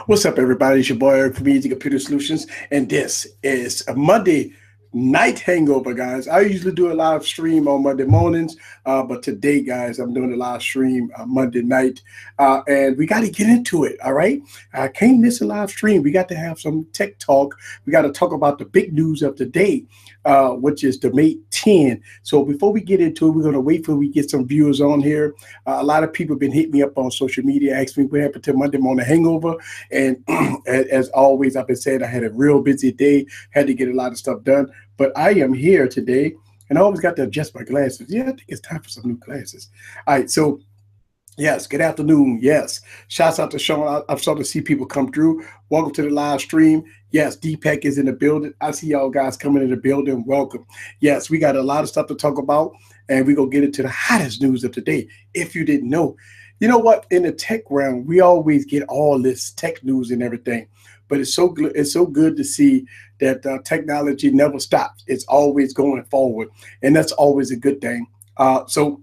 What's up, everybody? It's your boy Eric from Easy Computer Solutions, and this is a Monday night hangover, guys. I usually do a live stream on Monday mornings, but today, guys, I'm doing a live stream Monday night, and we got to get into it. All right, I can't miss a live stream. We got to have some tech talk. We got to talk about the big news of the day, which is the Mate 10. So before we get into it, we're going to wait till we get some viewers on here. A lot of people have been hitting me up on social media, asking me what happened to Monday morning hangover, and as always, I've been saying I had a real busy day, had to get a lot of stuff done. But I am here today, and I always got to adjust my glasses. Yeah, I think it's time for some new glasses. All right, so yes, good afternoon. Yes, shouts out to Sean. I'm starting to see people come through. Welcome to the live stream. Yes, Deepak is in the building. I see y'all guys coming in the building. Welcome. Yes, we got a lot of stuff to talk about, and we're going to get into the hottest news of the day. If you didn't know, you know what? In the tech realm, we always get all this tech news and everything. But it's so good to see that technology never stops. It's always going forward, and that's always a good thing. So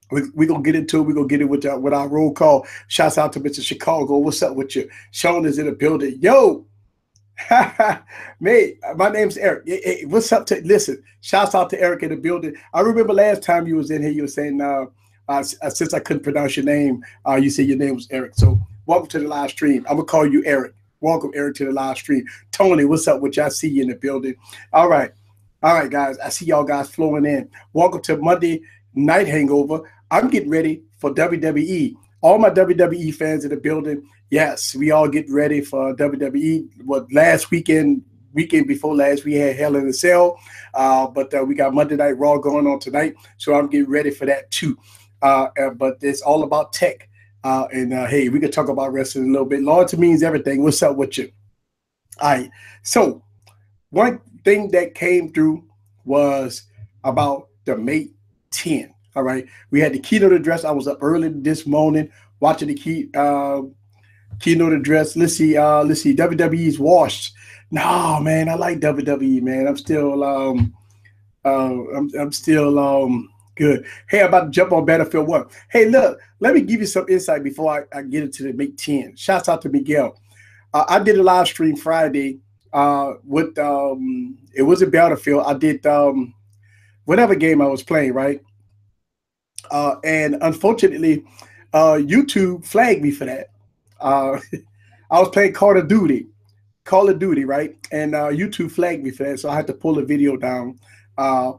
we're going to get into it. We're going to get it with our roll call. Shouts out to Mr. Chicago. What's up with you? Sean is in the building. Yo, mate, my name's Eric. Hey, what's up? Listen, shouts out to Eric in the building. I remember last time you was in here, you were saying, since I couldn't pronounce your name, you said your name was Eric. So welcome to the live stream. I'm going to call you Eric. Welcome, Eric, to the live stream. Tony, what's up with you? I see you in the building. All right, guys. I see y'all guys flowing in. Welcome to Monday Night Hangover. I'm getting ready for WWE. All my WWE fans in the building. Yes, we all get ready for WWE. What last weekend before last, we had Hell in a Cell, but we got Monday Night Raw going on tonight, so I'm getting ready for that too. But it's all about tech. Hey, we could talk about wrestling a little bit. Loyalty means everything. What's up with you? All right. So one thing that came through was about the Mate 10. All right. We had the keynote address. I was up early this morning watching the keynote address. Let's see. WWE's washed. No, man, I like WWE, man. I'm still good. Hey, I'm about to jump on Battlefield 1. Hey, look, let me give you some insight before I get into the Mate 10. Shouts out to Miguel. I did a live stream Friday with it wasn't Battlefield. I did whatever game I was playing, right? And unfortunately, YouTube flagged me for that. I was playing Call of Duty, right? And YouTube flagged me for that, so I had to pull the video down.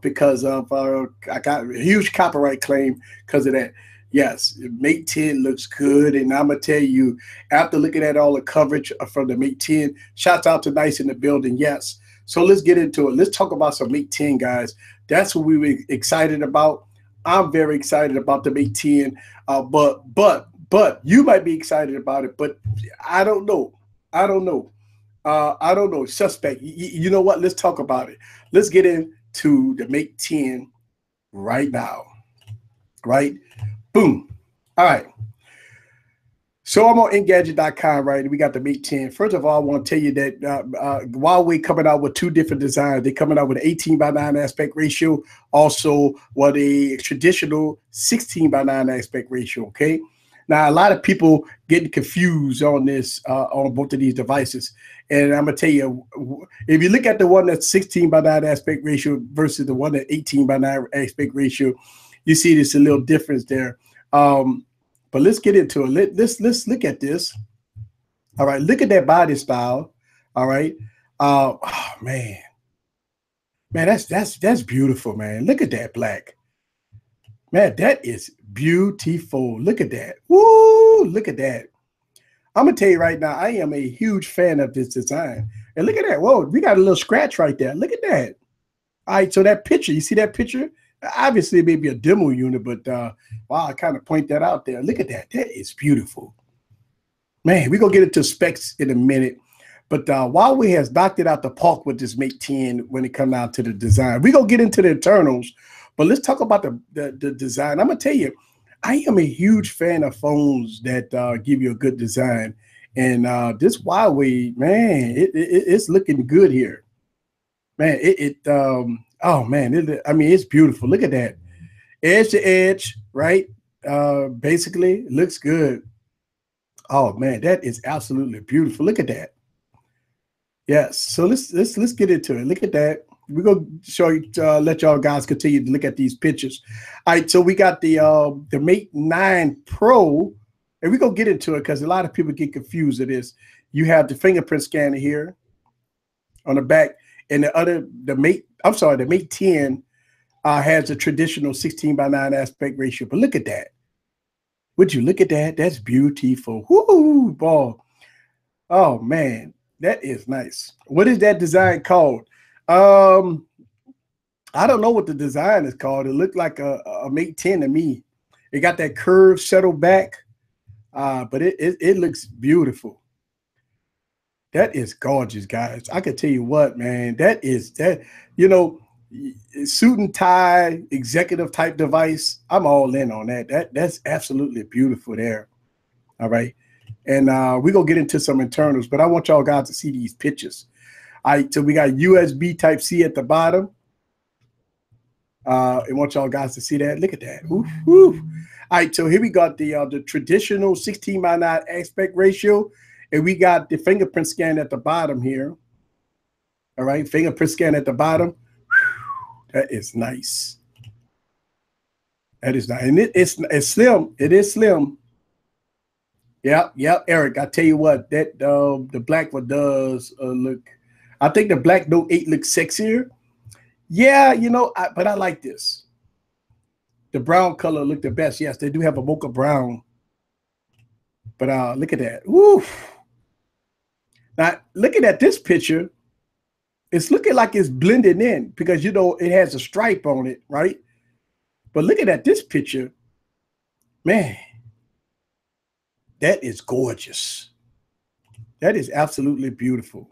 Because of I got a huge copyright claim because of that. Yes, Mate 10 looks good, and I'm gonna tell you, after looking at all the coverage from the Mate 10, shouts out to Nice in the building. Yes, so let's get into it. Let's talk about some Mate 10, guys. That's what we were excited about. I'm very excited about the Mate 10, but you might be excited about it, but I don't know. I don't know. Suspect. You know what? Let's talk about it. Let's get into the Mate 10 right now. Right? Boom. All right. So I'm on Engadget.com, right? We got the Mate 10. First of all, I want to tell you that Huawei coming out with two different designs. They're coming out with an 18:9 aspect ratio, also what a traditional 16:9 aspect ratio, okay? Now, a lot of people getting confused on this, on both of these devices. And I'm going to tell you, if you look at the one that's 16:9 aspect ratio versus the one that 18:9 aspect ratio, you see there's a little difference there. But let's get into it. Let's look at this. All right, look at that body style. All right. Oh man, that's beautiful, man. Look at that black. Man, that is beautiful. Look at that. Woo! Look at that. I'm gonna tell you right now, I am a huge fan of this design. And look at that. Whoa, we got a little scratch right there. Look at that. All right, so that picture, you see that picture? Obviously, it may be a demo unit, but wow, I kind of point that out there. Look at that. That is beautiful. Man, we're going to get into specs in a minute. But Huawei has knocked it out the park with this Mate 10 when it comes down to the design. We're going to get into the internals, but let's talk about the design. I'm going to tell you, I am a huge fan of phones that give you a good design. And this Huawei, man, it's looking good here. Man, oh man, I mean, it's beautiful. Look at that. Edge to edge, right? Basically, looks good. Oh man, that is absolutely beautiful. Look at that. Yes. So let's get into it. Look at that. We're gonna show you, let y'all guys continue to look at these pictures. All right, so we got the Mate 9 Pro, and we're gonna get into it because a lot of people get confused with this. You have the fingerprint scanner here on the back, and the Mate 10 has a traditional 16:9 aspect ratio. But look at that. Would you look at that? That's beautiful. Woo, ball. Oh man, that is nice. What is that design called? I don't know what the design is called. It looked like a Mate 10 to me. It got that curved shuttle back, but it looks beautiful. That is gorgeous, guys. I can tell you what, man. That you know, suit and tie executive type device. I'm all in on that. That's absolutely beautiful there. All right. And we're gonna get into some internals, but I want y'all guys to see these pictures. All right, so we got USB type C at the bottom. I want y'all guys to see that. Look at that. Oof, oof. All right, so here we got the traditional 16:9 aspect ratio, and we got the fingerprint scan at the bottom here. All right, fingerprint scan at the bottom. That is nice. That is nice, and it's slim. It is slim. Yeah, Eric. I tell you what, that the black one does look. I think the black Note 8 looks sexier. Yeah, but I like this. The brown color look the best. Yes, they do have a mocha brown. But look at that. Woo. Now, looking at this picture, it's looking like it's blending in because, it has a stripe on it, right? But looking at this picture, man, that is gorgeous. That is absolutely beautiful.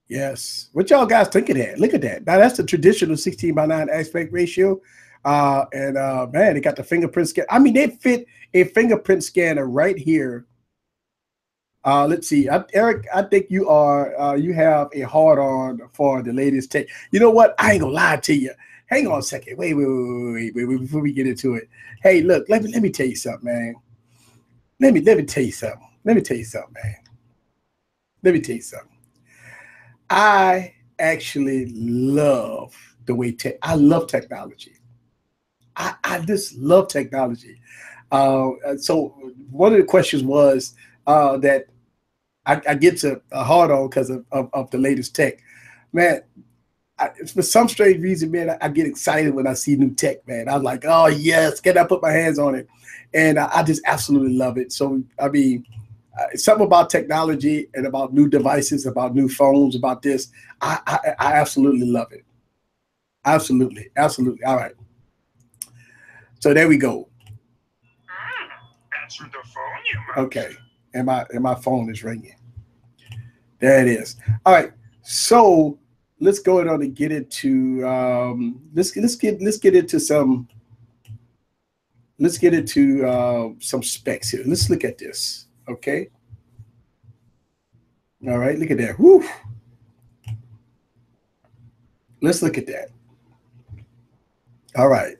Yes. What y'all guys think of that? Look at that. Now, that's the traditional 16:9 aspect ratio. Man, they got the fingerprint scan. I mean, they fit a fingerprint scanner right here. Let's see. Eric, I think you have a hard on for the latest tech. You know what? I ain't gonna lie to you. Hang on a second. Wait, before we get into it. Hey, look, let me tell you something, man. Let me tell you something. Let me tell you something, man. Let me tell you something. I actually love the way I love technology. I just love technology. So one of the questions was that I get to a hard on because of the latest tech. Man, for some strange reason, man, I get excited when I see new tech, man. I'm like, oh, yes, can I put my hands on it? And I just absolutely love it. So, I mean, something about technology and about new devices, about new phones, about this. I absolutely love it. Absolutely. Absolutely. All right. So there we go. Answer the phone, you mouse. Okay. And my phone is ringing. There it is. All right. So let's go ahead and get into let's get into some specs here. Let's look at this. Okay. All right, look at that. Woo. Let's look at that. All right,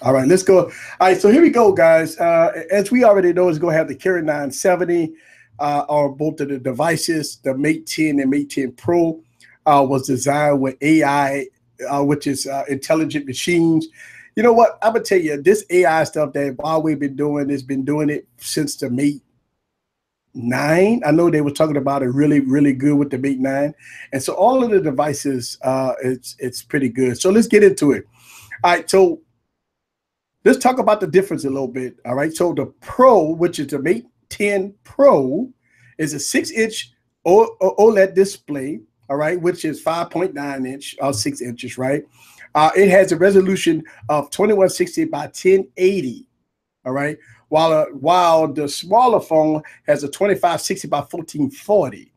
let's go. All right, so here we go, guys. As we already know, it's going to have the Kirin 970 on both of the devices. The Mate 10 and Mate 10 Pro was designed with AI, which is intelligent machines. You know what? I'm going to tell you, this AI stuff that Huawei been doing it since the Mate 9. I know they were talking about it really, really good with the Mate 9. And so all of the devices, it's pretty good. So let's get into it. All right, so let's talk about the difference a little bit. All right, so the Pro, which is the Mate 10 Pro, is a 6-inch OLED display, all right, which is 5.9 inch or 6 inches, right? It has a resolution of 2160 by 1080, all right, while the smaller phone has a 2560 by 1440,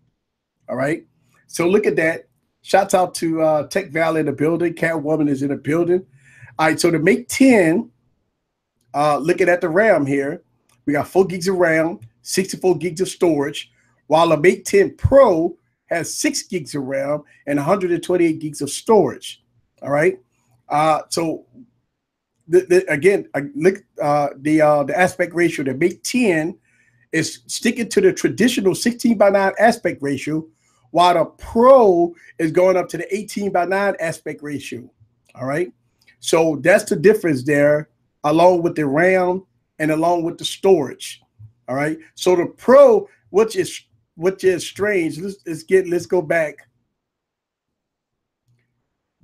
all right? So look at that. Shouts out to Tech Valley in the building. Catwoman is in the building. All right, so the Mate 10, looking at the RAM here, we got 4 gigs of RAM, 64 gigs of storage, while the Mate 10 Pro has 6 gigs of RAM and 128 gigs of storage. All right. So again, look the aspect ratio. The Mate 10 is sticking to the traditional 16:9 aspect ratio, while the Pro is going up to the 18:9 aspect ratio. All right. So that's the difference there, along with the RAM and along with the storage. All right. So the Pro, which is strange. Let's go back.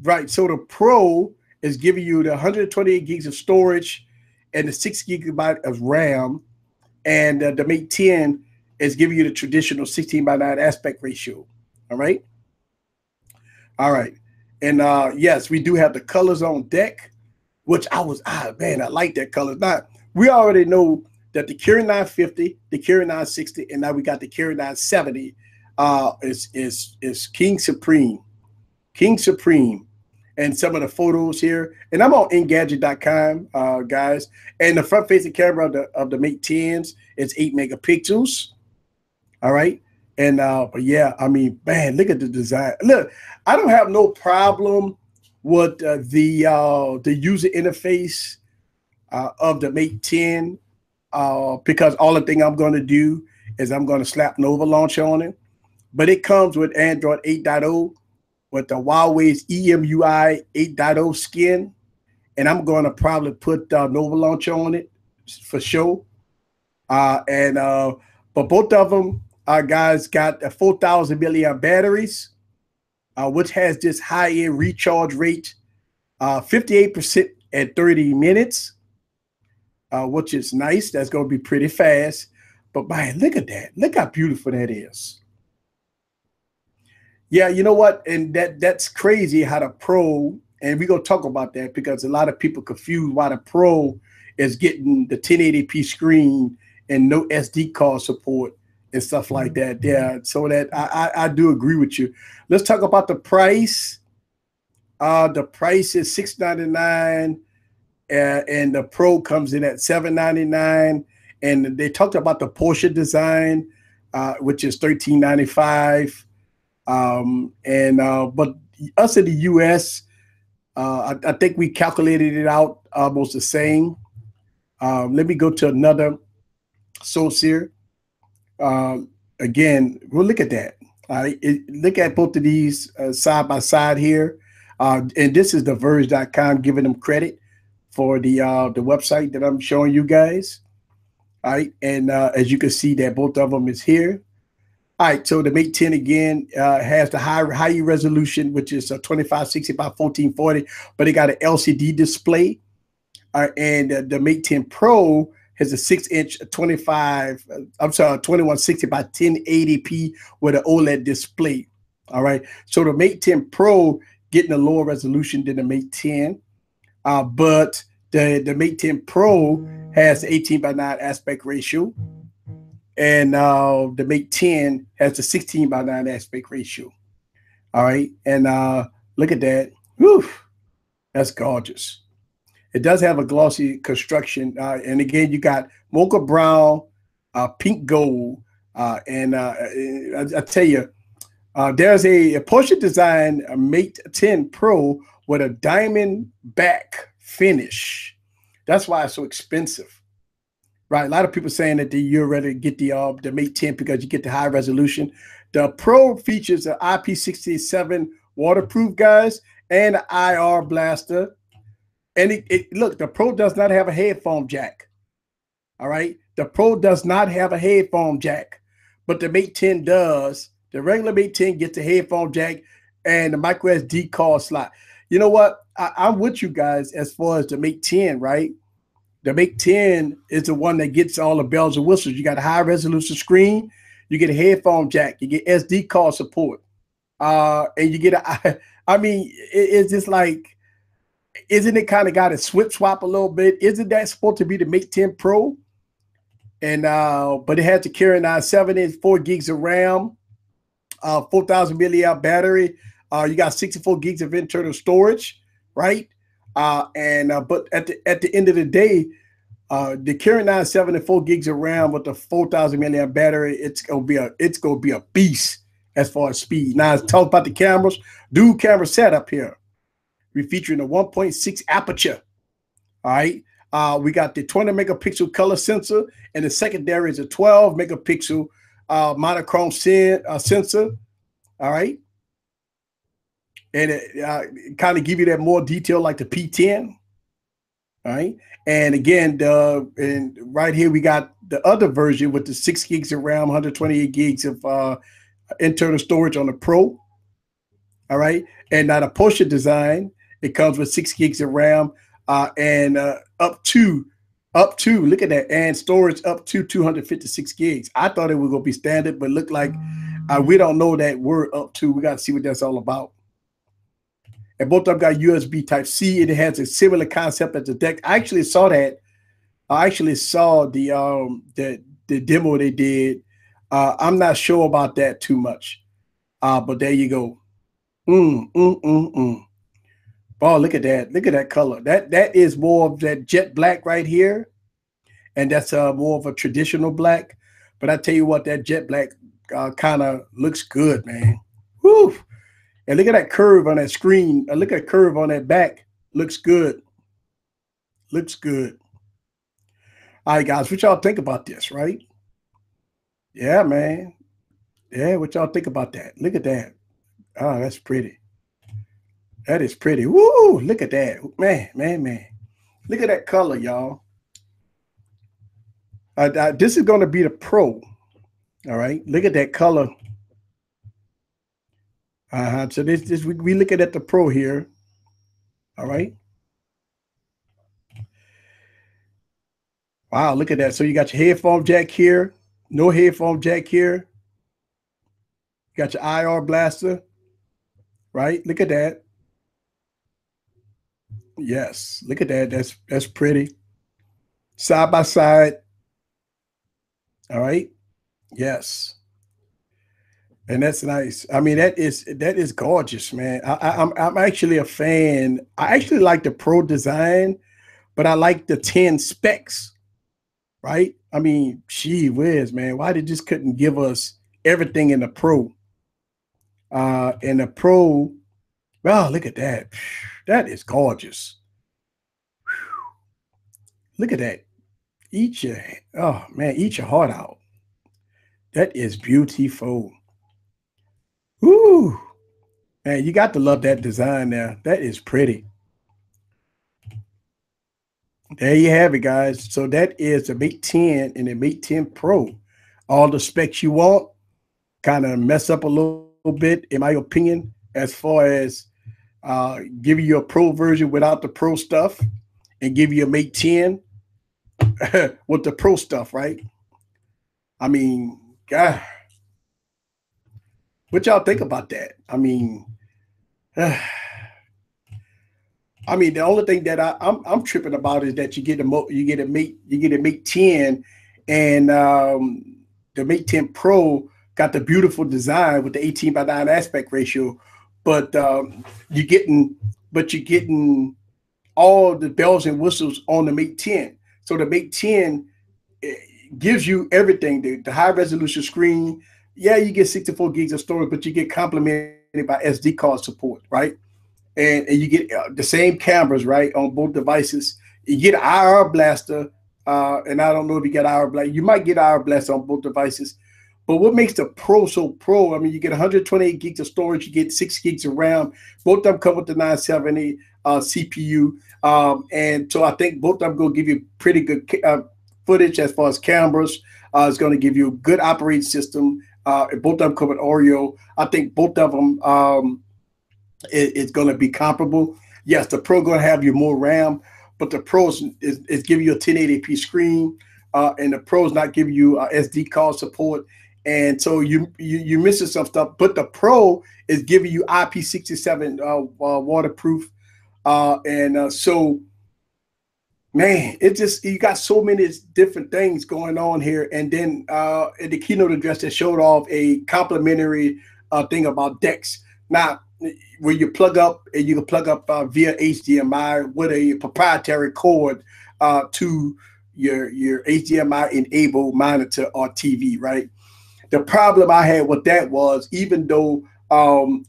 Right. So the Pro is giving you the 128 gigs of storage and the 6 gigabyte of RAM, and the Mate 10 is giving you the traditional 16:9 aspect ratio. All right. All right. And yes, we do have the colors on deck, which I like that color. Now, we already know that the Kirin 950, the Kirin 960, and now we got the Kirin 970 is King Supreme. King Supreme. And some of the photos here. And I'm on Engadget.com, guys. And the front-facing camera of the Mate 10s is 8 megapixels. All right. And but yeah, I mean, man, look at the design. Look, I don't have no problem with the user interface of the Mate 10 because all the thing I'm going to do is I'm going to slap Nova Launcher on it. But it comes with Android 8.0 with the Huawei's EMUI 8.0 skin, and I'm going to probably put Nova Launcher on it for sure. But both of them, guys, got 4,000 milliamp batteries, which has this high-end recharge rate, 58% at 30 minutes, which is nice. That's going to be pretty fast. But man, look at that. Look how beautiful that is. Yeah, you know what? And that's crazy how the Pro, and we're going to talk about that because a lot of people confuse why the Pro is getting the 1080p screen and no SD card support and stuff like that. Yeah, so that I do agree with you. Let's talk about the price. The price is $699, and the Pro comes in at $799. And they talked about the Porsche design, which is $1395. But us in the US, I think we calculated it out almost the same. Let me go to another source here. Again, we'll look at that. Look at both of these side by side here. And this is the Verge.com giving them credit for the website that I'm showing you guys. All right. And as you can see that both of them is here. All right, so the Mate 10 again has the high resolution, which is 2560 by 1440, but it got an LCD display. And the Mate 10 Pro has a 6-inch 2160 by 1080p with an OLED display. All right, so the Mate 10 Pro getting a lower resolution than the Mate 10, but the Mate 10 Pro has 18:9 aspect ratio. And the Mate 10 has the 16:9 aspect ratio. All right. And look at that. Whew, that's gorgeous. It does have a glossy construction. And again, you got mocha brown, pink gold. And I tell you, there's a Porsche design a Mate 10 Pro with a diamond back finish. That's why it's so expensive. Right, a lot of people saying that you're ready to get the Mate 10 because you get the high resolution. The Pro features an IP67 waterproof, guys, and an IR blaster. And look, the Pro does not have a headphone jack. All right, the Pro does not have a headphone jack, but the Mate 10 does. The regular Mate 10 gets a headphone jack and the micro SD card slot. You know what? I'm with you guys as far as the Mate 10, right? The Mate 10 is the one that gets all the bells and whistles. You got a high resolution screen, you get a headphone jack, you get SD card support, and you get I mean, it's just like, isn't it kind of got a swip swap a little bit? Isn't that supposed to be the Mate 10 Pro? And but it has the Kirin 970, 4 gigs of RAM, 4,000 milliamp battery. You got 64 gigs of internal storage, right? But at the end of the day, the Kirin 970, 4 gigs of RAM with the 4,000 milliamp battery, it's gonna be a beast as far as speed. Now, let's talk about the cameras. Dual camera setup here. We're featuring a 1.6 aperture. All right, We got the 20 megapixel color sensor, and the secondary is a 12 megapixel monochrome sensor. All right. And it kind of give you that more detail like the P10. All right. And again, and right here we got the other version with the 6 gigs of RAM, 128 gigs of internal storage on the Pro. All right. And now the Porsche design, it comes with 6 gigs of RAM and up to, look at that, and storage up to 256 gigs. I thought it was going to be standard, but look like we don't know that word up to. We got to see what that's all about. And both of them got USB Type-C. It has a similar concept as the deck. I actually saw that. I actually saw the demo they did. I'm not sure about that too much, but there you go. Oh, look at that! Look at that color. That is more of that jet black right here, and that's more of a traditional black. But I tell you what, that jet black kind of looks good, man. Woo! And look at that curve on that screen. Look at that curve on that back. Looks good. Looks good. All right, guys, what y'all think about this, right? Yeah, man. Yeah, what y'all think about that? Look at that. Oh, that's pretty. That is pretty. Woo! Look at that. Man. Look at that color, y'all. This is going to be the Pro. All right. Look at that color. So we looking at the Pro here. All right. Wow, look at that. So you got your headphone jack here. No headphone jack here. You got your IR blaster. Right? Look at that. Yes, look at that. That's pretty. Side by side. All right. Yes. And that's nice. I mean, that is gorgeous, man. I'm actually a fan. I actually like the Pro design, but I like the 10 specs, right? I mean, gee whiz, man. Why they just couldn't give us everything in the Pro? And the Pro, wow, look at that. That is gorgeous. Look at that. Eat your heart out. That is beautiful. Woo! Man, you got to love that design there. That is pretty. There you have it, guys. So that is the Mate 10 and the Mate 10 Pro. All the specs you want. Kind of mess up a little bit, in my opinion, as far as giving you a Pro version without the Pro stuff and give you a Mate 10 with the Pro stuff, right? I mean, God. What y'all think about that? I mean, the only thing that I'm tripping about is that you get a Mate 10, and the Mate 10 Pro got the beautiful design with the 18:9 aspect ratio, but you're getting all the bells and whistles on the Mate 10. So the Mate 10 gives you everything: the high resolution screen. Yeah, you get 64 gigs of storage, but you get complemented by SD card support, right? And you get the same cameras, right, on both devices. You get IR blaster, and I don't know if you get IR blaster. You might get IR blaster on both devices. But what makes the Pro so pro? I mean, you get 128 gigs of storage, you get 6 gigs of RAM. Both of them come with the 970 CPU, and so I think both of them going to give you pretty good footage as far as cameras. It's going to give you a good operating system. Both of them come with Oreo. I think both of them it's going to be comparable. Yes, the Pro going to have you more RAM, but the Pro is giving you a 1080p screen, and the Pro is not giving you SD card support. And so you're missing some stuff. But the Pro is giving you IP67 waterproof, so. Man, it just, you got so many different things going on here. And then in the keynote address, they showed off a complimentary thing about DeX. Now, where you plug up, and you can plug up via HDMI with a proprietary cord to your HDMI enabled monitor or TV, right? The problem I had with that was, even though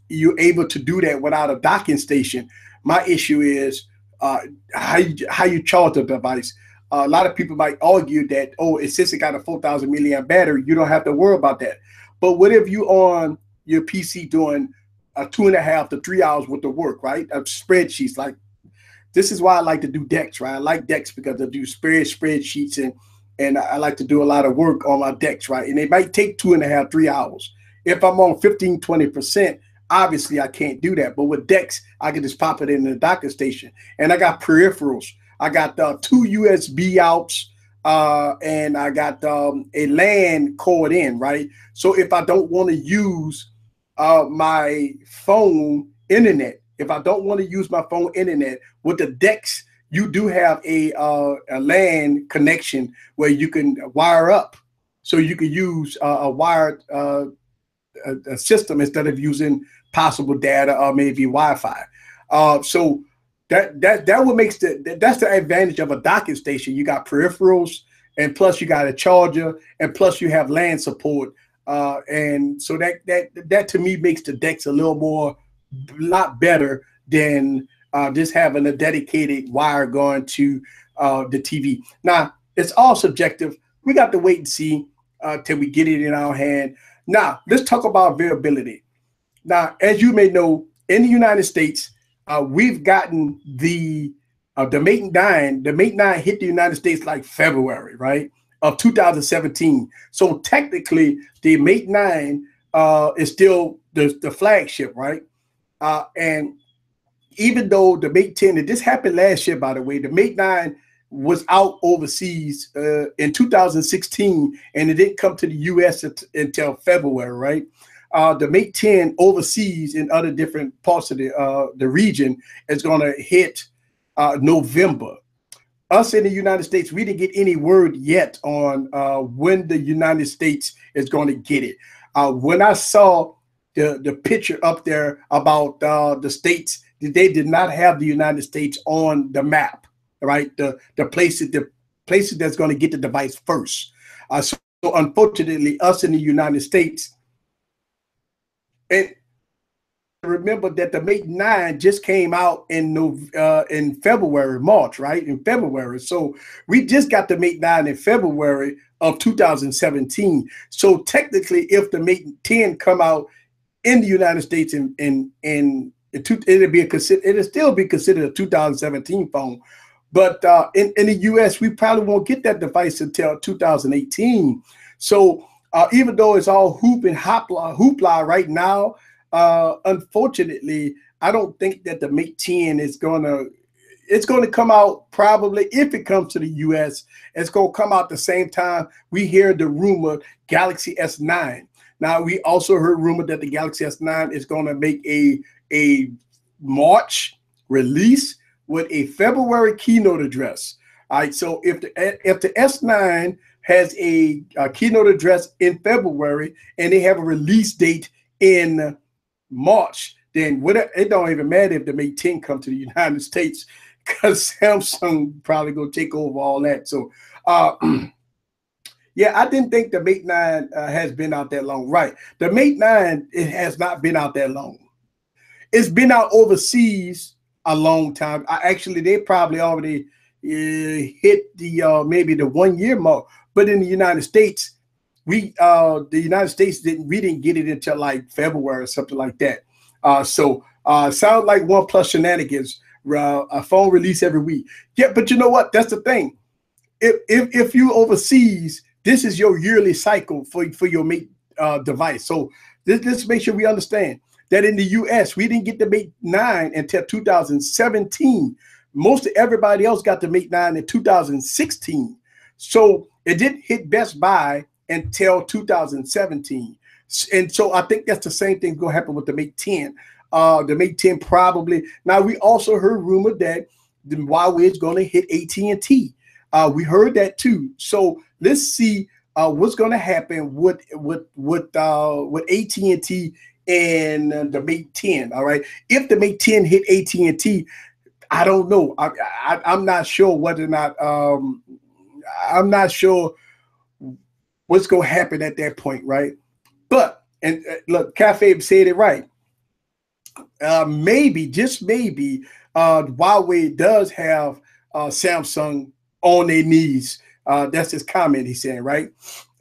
you're able to do that without a docking station, my issue is uh, how you charge the device. A lot of people might argue that, oh, since it got a 4,000 milliamp battery, you don't have to worry about that. But what if you on your PC doing 2.5 to 3 hours worth of work, right? Of spreadsheets. Like, this is why I like to do decks, right? I like decks because I do spreadsheets, and I like to do a lot of work on my decks, right? And it might take 2.5, 3 hours. If I'm on 15, 20%, obviously I can't do that. But with decks, I can just pop it in the Docker station. And I got peripherals. I got 2 USB outs, and I got a LAN cord in, right? So if I don't want to use my phone internet, if I don't want to use my phone internet with the decks, you do have a LAN connection where you can wire up, so you can use a wired a system instead of using possible data or maybe Wi-Fi. So that what makes that's the advantage of a docking station. You got peripherals, and plus you got a charger, and plus you have LAN support, and so that to me makes the decks a lot better than just having a dedicated wire going to the TV. Now, it's all subjective. We got to wait and see till we get it in our hand. Now, let's talk about availability. Now, as you may know, in the United States, we've gotten the Mate 9. The Mate 9 hit the United States like February, right, of 2017. So technically, the Mate 9 is still the flagship, right? And even though the Mate 10, and this happened last year, by the way, the Mate 9 was out overseas in 2016, and it didn't come to the U.S. until February, right? The Mate 10 overseas in other different parts of the region is going to hit November. Us in the United States, we didn't get any word yet on when the United States is going to get it. When I saw the picture up there about the states, they did not have the United States on the map, right? The places that's going to get the device first. So unfortunately, us in the United States, and remember that the Mate 9 just came out in February, March, right? In February. So we just got the Mate 9 in February of 2017. So technically, if the Mate 10 come out in the United States it'll still be considered a 2017 phone. But in the US, we probably won't get that device until 2018. So even though it's all hoopla right now, unfortunately, I don't think that the Mate 10 is it's going to come out, probably, if it comes to the US, it's going to come out the same time we hear the rumor Galaxy S9. Now, we also heard rumor that the Galaxy S9 is going to make a March release with a February keynote address. All right, so if the S9 has a keynote address in February and they have a release date in March, then it don't even matter if the Mate 10 come to the United States, because Samsung probably gonna take over all that. So yeah, I didn't think the Mate 9 has been out that long. Right, the Mate 9, it has not been out that long. It's been out overseas a long time. Actually, they probably already hit the maybe the 1 year mark. But in the United States, we didn't get it until like February or something like that. So sounds like OnePlus shenanigans. A phone release every week. Yeah, but you know what? That's the thing. If you overseas, this is your yearly cycle for your Mate device. So let's make sure we understand that in the US, we didn't get the Mate 9 until 2017. Most of everybody else got the Mate 9 in 2016. So it didn't hit Best Buy until 2017. And so I think that's the same thing going to happen with the Mate 10. The Mate 10 probably. Now, we also heard rumor that the Huawei is going to hit AT&T. We heard that too. So let's see what's going to happen with AT&T and the Mate 10. All right. If the Mate 10 hit AT&T, I don't know. I'm not sure whether or not. I'm not sure what's going to happen at that point, right? But look, Cafe said it right. Maybe, just maybe, Huawei does have Samsung on their knees. That's his comment he's saying, right?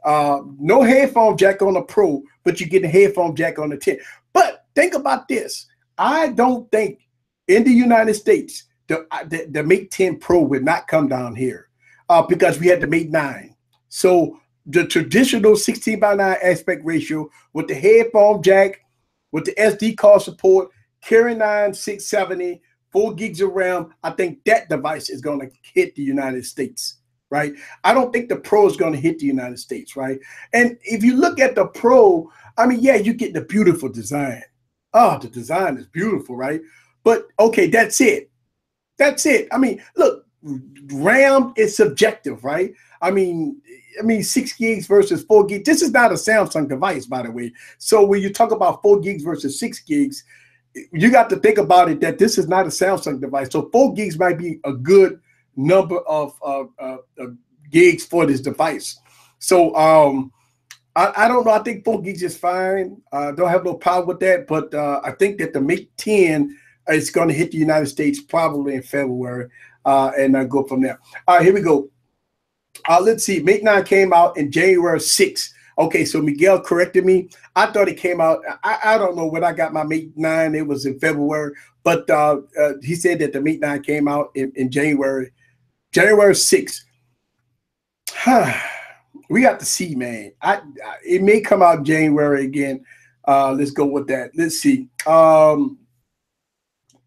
No headphone jack on the Pro, but you get a headphone jack on the 10. But think about this. I don't think in the United States, the Mate 10 Pro would not come down here because we had the Mate 9. So the traditional 16:9 aspect ratio with the headphone jack, with the SD card support, carry 9 670, 4 gigs of RAM, I think that device is going to hit the United States, right? I don't think the Pro is going to hit the United States, right? And if you look at the Pro, I mean, yeah, you get the beautiful design. Oh, the design is beautiful, right? But okay, that's it. That's it. I mean, look, RAM is subjective, right? I mean, 6 gigs versus 4 gigs. This is not a Samsung device, by the way. So when you talk about 4 gigs versus 6 gigs, you got to think about it that this is not a Samsung device. So 4 gigs might be a good number of gigs for this device. So I don't know. I think 4 gigs is fine. Don't have no problem with that. But I think that the Mate 10 is going to hit the United States probably in February, and I go from there. All right, here we go. Let's see. Mate 9 came out in January 6th. Okay, so Miguel corrected me. I thought it came out. I don't know when I got my Mate 9. It was in February, but he said that the Mate 9 came out in January 6th. We got to see, man. It may come out in January again. Let's go with that. Let's see.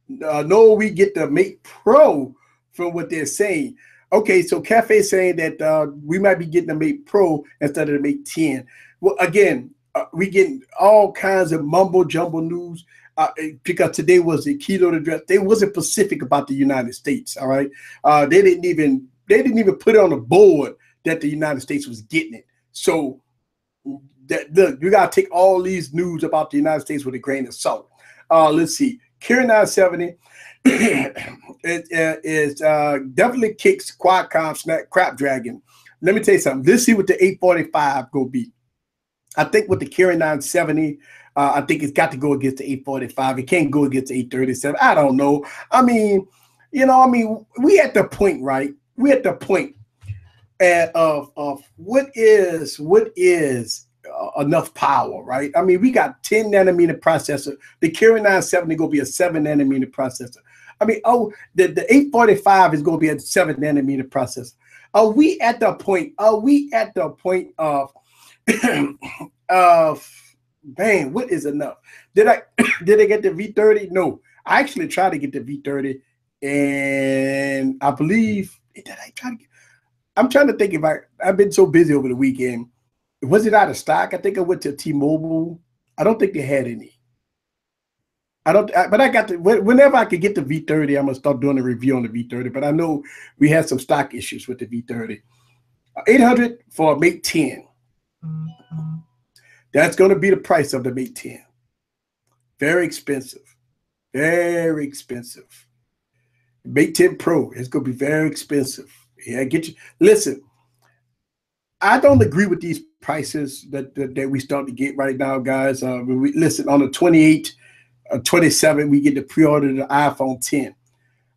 No, we get the Mate Pro from what they're saying. Okay, so Cafe is saying that we might be getting the Mate Pro instead of the Mate 10. Well, again, we getting all kinds of mumbo jumbo news because today was the keynote address. They wasn't specific about the United States. All right, they didn't even put it on the board that the United States was getting it. So look, you gotta take all these news about the United States with a grain of salt. Let's see. Kirin 970 is definitely kicks Qualcomm Snapdragon. Let me tell you something. Let's see what the 845 gonna be. I think with the Kirin 970, I think it's got to go against the 845. It can't go against the 837. I don't know. I mean, we at the point, right? We at the point of what is enough power, right? I mean, we got 10 nanometer processor. The Kirin 970 gonna be a 7 nanometer processor. I mean, the 845 is gonna be a 7 nanometer processor. Are we at the point? Are we at the point of man? What is enough? Did I get the V30? No, I actually tried to get the V30, and I believe did I try to get? I'm trying to think if I've been so busy over the weekend. Was it out of stock? I think I went to T-Mobile. I don't think they had any. But I got whenever I could get the V30, I'm gonna start doing a review on the V30. But I know we had some stock issues with the V30. 800 for a Mate 10. That's gonna be the price of the Mate 10. Very expensive. Very expensive. Mate 10 Pro is gonna be very expensive. Yeah, get you. Listen, I don't agree with these prices that we start to get right now, guys. Listen, on the 28, 27, we get to pre-order the iPhone 10,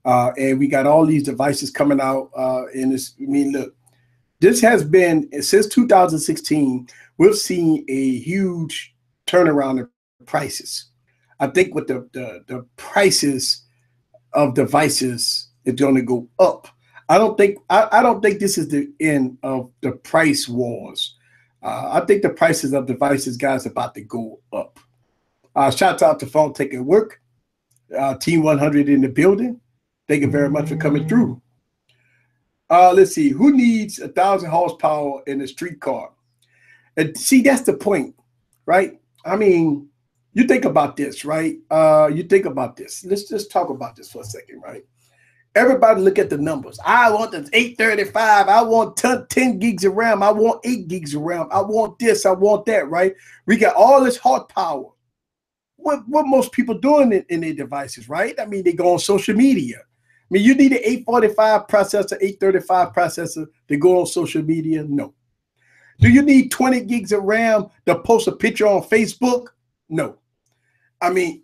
and we got all these devices coming out. And it's, I mean, look, this has been since 2016. We've seen a huge turnaround in prices. I think with the prices of devices, it's going to go up. I don't think this is the end of the price wars. I think the prices of devices, guys, are about to go up. Shout out to Phone Taking Work, Team 100 in the building. Thank you very much for coming through. Let's see, who needs 1,000 horsepower in a street car? And see, that's the point, right? I mean, you think about this, right? You think about this. Let's just talk about this for a second, right? Everybody look at the numbers. I want the 835. I want 10 gigs of RAM. I want 8 gigs of RAM. I want this. I want that, right? We got all this horsepower. What most people doing in their devices, right? I mean, they go on social media. I mean, you need an 845 processor, 835 processor to go on social media? No. Do you need 20 gigs of RAM to post a picture on Facebook? No. I mean,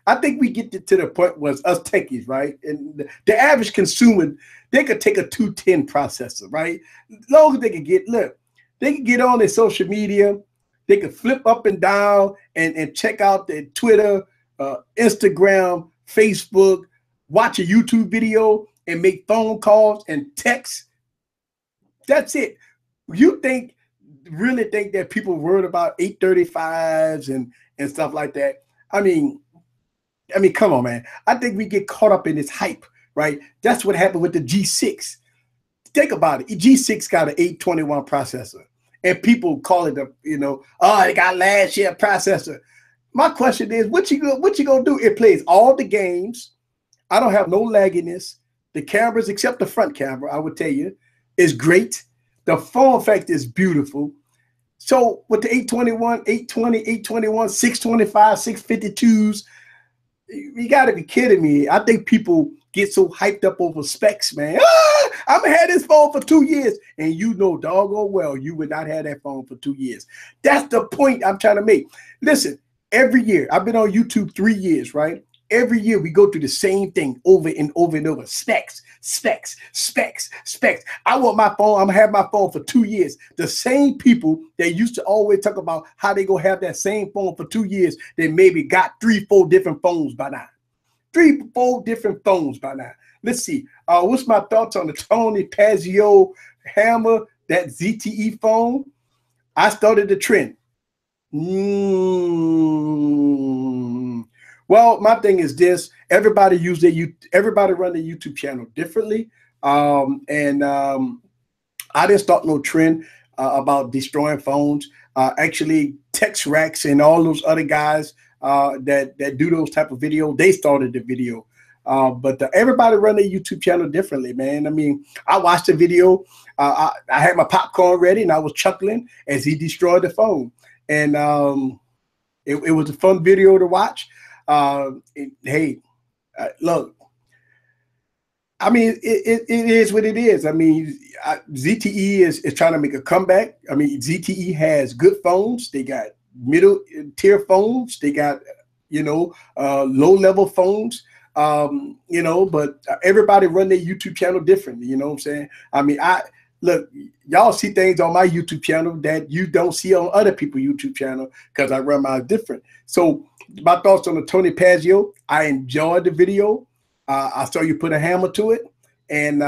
I think we get to the point where us techies, right? And the average consumer, they could take a 210 processor, right? As long as they can get, look, they can get on their social media, they can flip up and down and check out their Twitter, Instagram, Facebook, watch a YouTube video and make phone calls and text. That's it. You really think that people worried about 835s and stuff like that? I mean, come on, man. I think we get caught up in this hype, right? That's what happened with the G6. Think about it. G6 got an 821 processor, and people call it oh, it got last year processor. My question is, what you gonna do? It plays all the games. I don't have no lagginess. The cameras, except the front camera, I would tell you, is great. The form factor is beautiful. So with the 821, 820, 821, 625, 652s, you got to be kidding me. I think people get so hyped up over specs, man. I'm going to have this phone for 2 years. And you know doggone well you would not have that phone for 2 years. That's the point I'm trying to make. Listen, every year, I've been on YouTube 3 years, right? Every year we go through the same thing over and over and over. Specs, specs, specs, specs. I want my phone. I'm going to have my phone for 2 years. The same people that used to always talk about how they going to have that same phone for 2 years, they maybe got 3-4 different phones by now. 3-4 different phones by now. Let's see. What's my thoughts on the Tony Pazio Hammer, that ZTE phone? I started the trend. Well, my thing is this: everybody everybody run their YouTube channel differently, I didn't start no trend about destroying phones. Actually, TexRax and all those other guys that do those type of video, they started the video. But everybody run their YouTube channel differently, man. I mean, I watched the video. I had my popcorn ready, and I was chuckling as he destroyed the phone. And it was a fun video to watch. Hey, look, I mean, it is what it is. I mean, ZTE is trying to make a comeback. I mean, ZTE has good phones. They got middle tier phones. They got, low level phones, but everybody run their YouTube channel differently. You know what I'm saying? I mean, look, y'all see things on my YouTube channel that you don't see on other people's YouTube channel because I run mine different. So my thoughts on the Tony Pazio, I enjoyed the video. I saw you put a hammer to it. And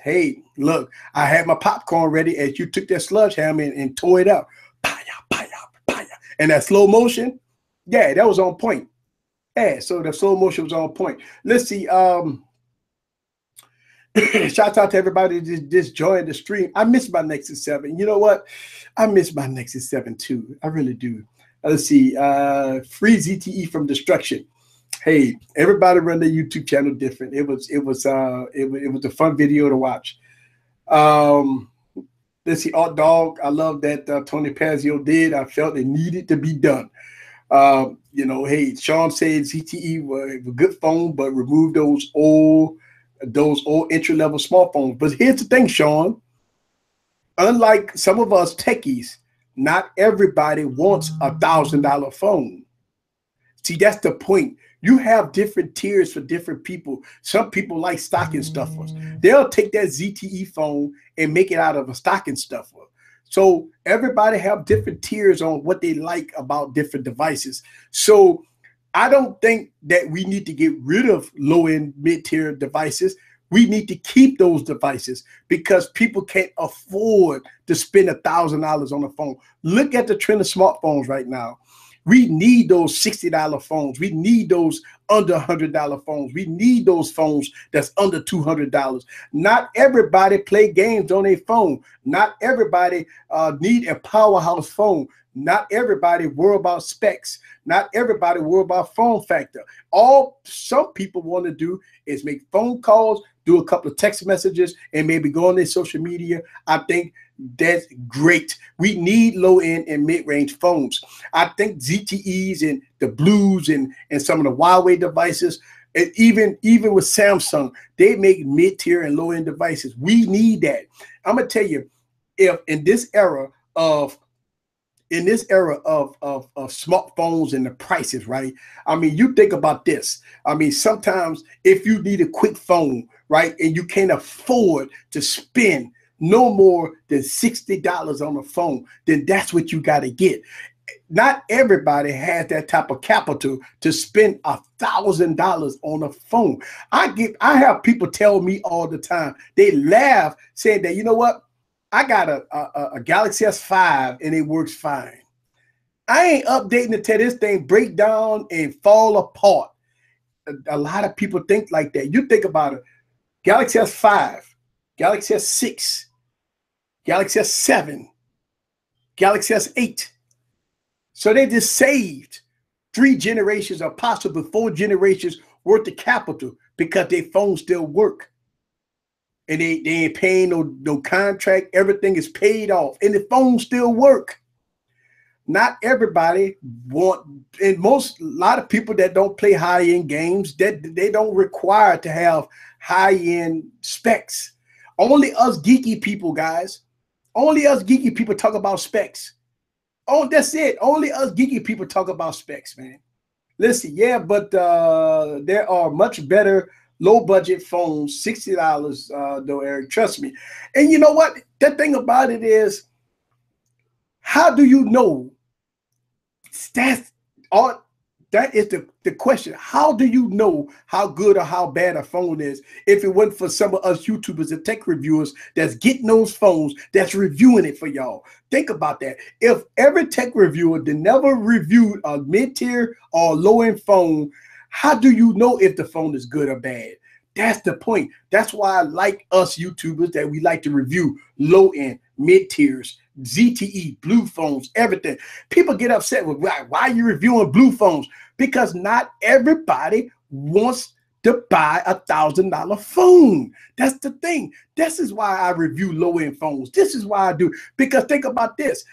hey, look, I had my popcorn ready as you took that sludge hammer and tore it up. And that slow motion, yeah, that was on point. Yeah, so the slow motion was on point. Let's see. Shout out to everybody that just joined the stream. I miss my Nexus 7. You know what? I miss my Nexus 7 too. I really do. Let's see. Free ZTE from destruction. Hey, everybody run their YouTube channel different. It was a fun video to watch. Let's see. Art Dog. I love that Tony Pazio did. I felt it needed to be done. Hey, Sean said ZTE was a good phone, but remove those old entry-level smartphones. But here's the thing, Sean. Unlike some of us techies, not everybody wants $1,000 phone. See, that's the point. You have different tiers for different people. Some people like stocking stuffers. They'll take that ZTE phone and make it out of a stocking stuffer. So everybody have different tiers on what they like about different devices. So I don't think that we need to get rid of low-end, mid-tier devices. We need to keep those devices because people can't afford to spend $1,000 on a phone. Look at the trend of smartphones right now. We need those $60 phones. We need those under $100 phones. We need those phones that's under $200. Not everybody play games on a phone. Not everybody need a powerhouse phone. Not everybody worry about specs. Not everybody worry about form factor. All some people want to do is make phone calls, do a couple of text messages, and maybe go on their social media. I think that's great. We need low-end and mid-range phones. I think ZTEs and the Blues and some of the Huawei devices, and even with Samsung, they make mid-tier and low-end devices. We need that. I'm going to tell you, if in this era of in this era of smartphones and the prices, right? I mean, you think about this. I mean, sometimes if you need a quick phone, right, and you can't afford to spend no more than $60 on a phone, then that's what you got to get. Not everybody has that type of capital to spend $1,000 on a phone. I have people tell me all the time, they laugh saying that, you know what, I got a Galaxy S5 and it works fine. I ain't updating it till this thing break down and fall apart. A lot of people think like that. You think about it, Galaxy S5, Galaxy S6, Galaxy S7, Galaxy S8. So they just saved 3 generations or possibly 4 generations worth of capital because their phones still work. And they ain't paying no contract. Everything is paid off and the phones still work. Not everybody want, and a lot of people that don't play high-end games, that they don't require to have high-end specs. Only us geeky people, guys. Only us geeky people talk about specs. Oh, that's it. Only us geeky people talk about specs, man. Listen, yeah, but there are much better low-budget phones, $60 though, Eric. Trust me. And you know what? The thing about it is, how do you know? That is the question. How do you know how good or how bad a phone is if it wasn't for some of us YouTubers and tech reviewers that's getting those phones, that's reviewing it for y'all? Think about that. If every tech reviewer that never reviewed a mid-tier or low-end phone, how do you know if the phone is good or bad? That's the point. That's why I like us YouTubers, that we like to review low-end, mid-tiers, ZTE, blue phones, everything. People get upset with why are you reviewing blue phones? Because not everybody wants to buy $1,000 phone. That's the thing. This is why I review low-end phones. This is why I do. Because think about this.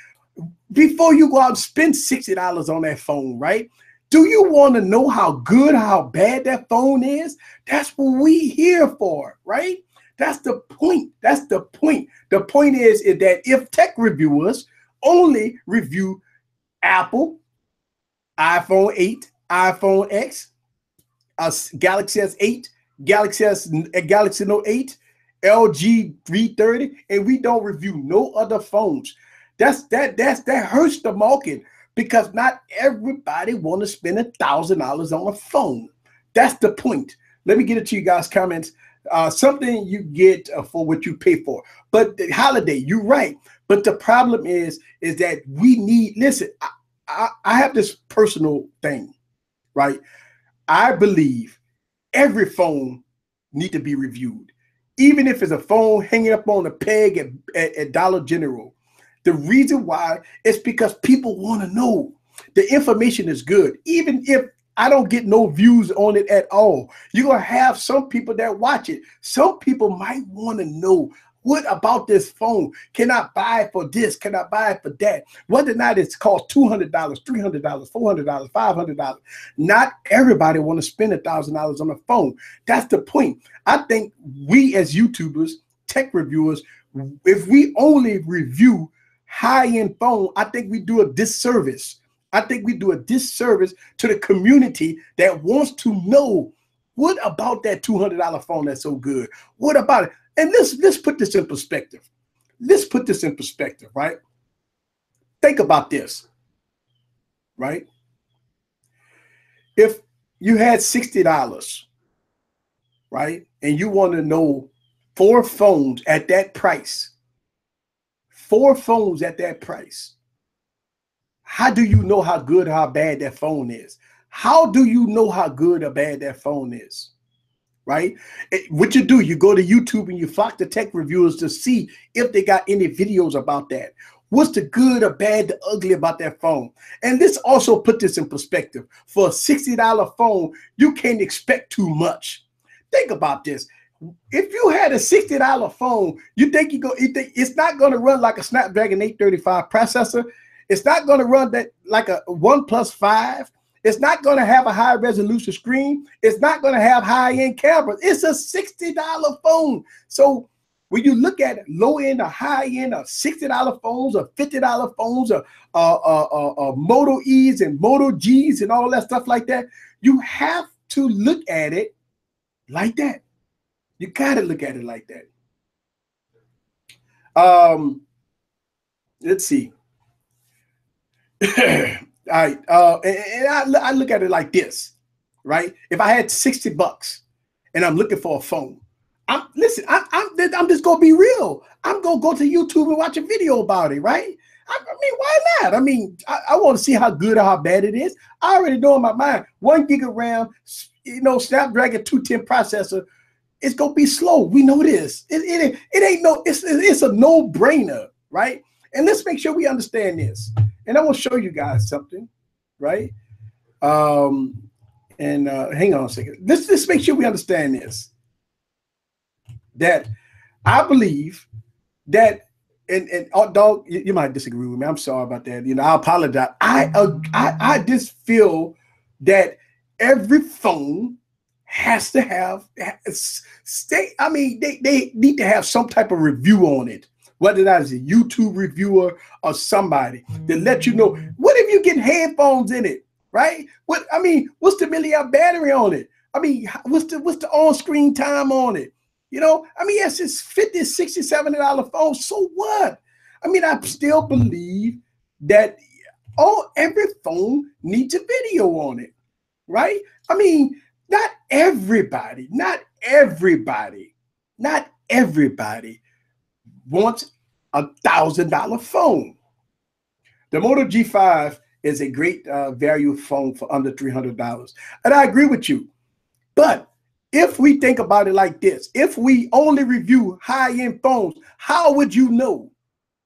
Before you go out and spend $60 on that phone, right? Do you want to know how good, how bad that phone is? That's what we here for, right? That's the point. That's the point. The point is that if tech reviewers only review Apple, iPhone 8, iPhone X, Galaxy S8, Galaxy Note 8, LG 330, and we don't review no other phones, that hurts the market, because not everybody want to spend $1,000 on a phone. That's the point. Let me get it to you guys' comments. Something you get for what you pay for. But the holiday, you're right. But the problem is that we need, listen, I have this personal thing, right? I believe every phone need to be reviewed. Even if it's a phone hanging up on a peg at Dollar General. The reason why is because people want to know. The information is good. Even if I don't get no views on it at all, you're going to have some people that watch it. Some people might want to know, what about this phone? Can I buy it for this? Can I buy it for that? Whether or not it's cost $200, $300, $400, $500. Not everybody want to spend $1,000 on a phone. That's the point. I think we as YouTubers, tech reviewers, if we only review high-end phone, I think we do a disservice. I think we do a disservice to the community that wants to know, what about that $200 phone that's so good? What about it? And let's put this in perspective. Let's put this in perspective, right? Think about this, right? If you had $60, right, and you want to know 4 phones at that price, 4 phones at that price, how do you know how good or how bad that phone is? How do you know how good or bad that phone is? Right? What you do, you go to YouTube and you flock to tech reviewers to see if they got any videos about that. What's the good or bad, the ugly about that phone? And let's also put this in perspective. For a $60 phone, you can't expect too much. Think about this. If you had a $60 phone, you think it's not going to run like a Snapdragon 835 processor. It's not going to run that like a OnePlus 5. It's not going to have a high resolution screen. It's not going to have high-end cameras. It's a $60 phone. So When you look at low end or high end of $60 phones or $50 phones or Moto E's and Moto G's and all that stuff like that, you have to look at it like that. You gotta look at it like that. Let's see. All right. And I look at it like this, right? If I had $60 and I'm looking for a phone, I'm just gonna be real. I'm gonna go to YouTube and watch a video about it, right? I mean, why not? I mean, I want to see how good or how bad it is. I already know in my mind, 1 gig of RAM, Snapdragon 210 processor, it's gonna be slow. We know this. It ain't no. It's a no-brainer, right? And let's make sure we understand this. And I want to show you guys something, right? Hang on a second. Let's make sure we understand this. That I believe that, and dog, you might disagree with me. I'm sorry about that. I apologize. I just feel that every phone has to have they need to have some type of review on it, whether that is a YouTube reviewer or somebody to let you know. What if you get headphones in it, right? What's the milliamp battery on it? What's the on-screen time on it? Yes, it's $50, $60, $70 phone. So what? I still believe that every phone needs a video on it, right? Not everybody wants $1,000 phone. The Moto G5 is a great value phone for under $300. And I agree with you. But if we think about it like this, if we only review high-end phones, how would you know?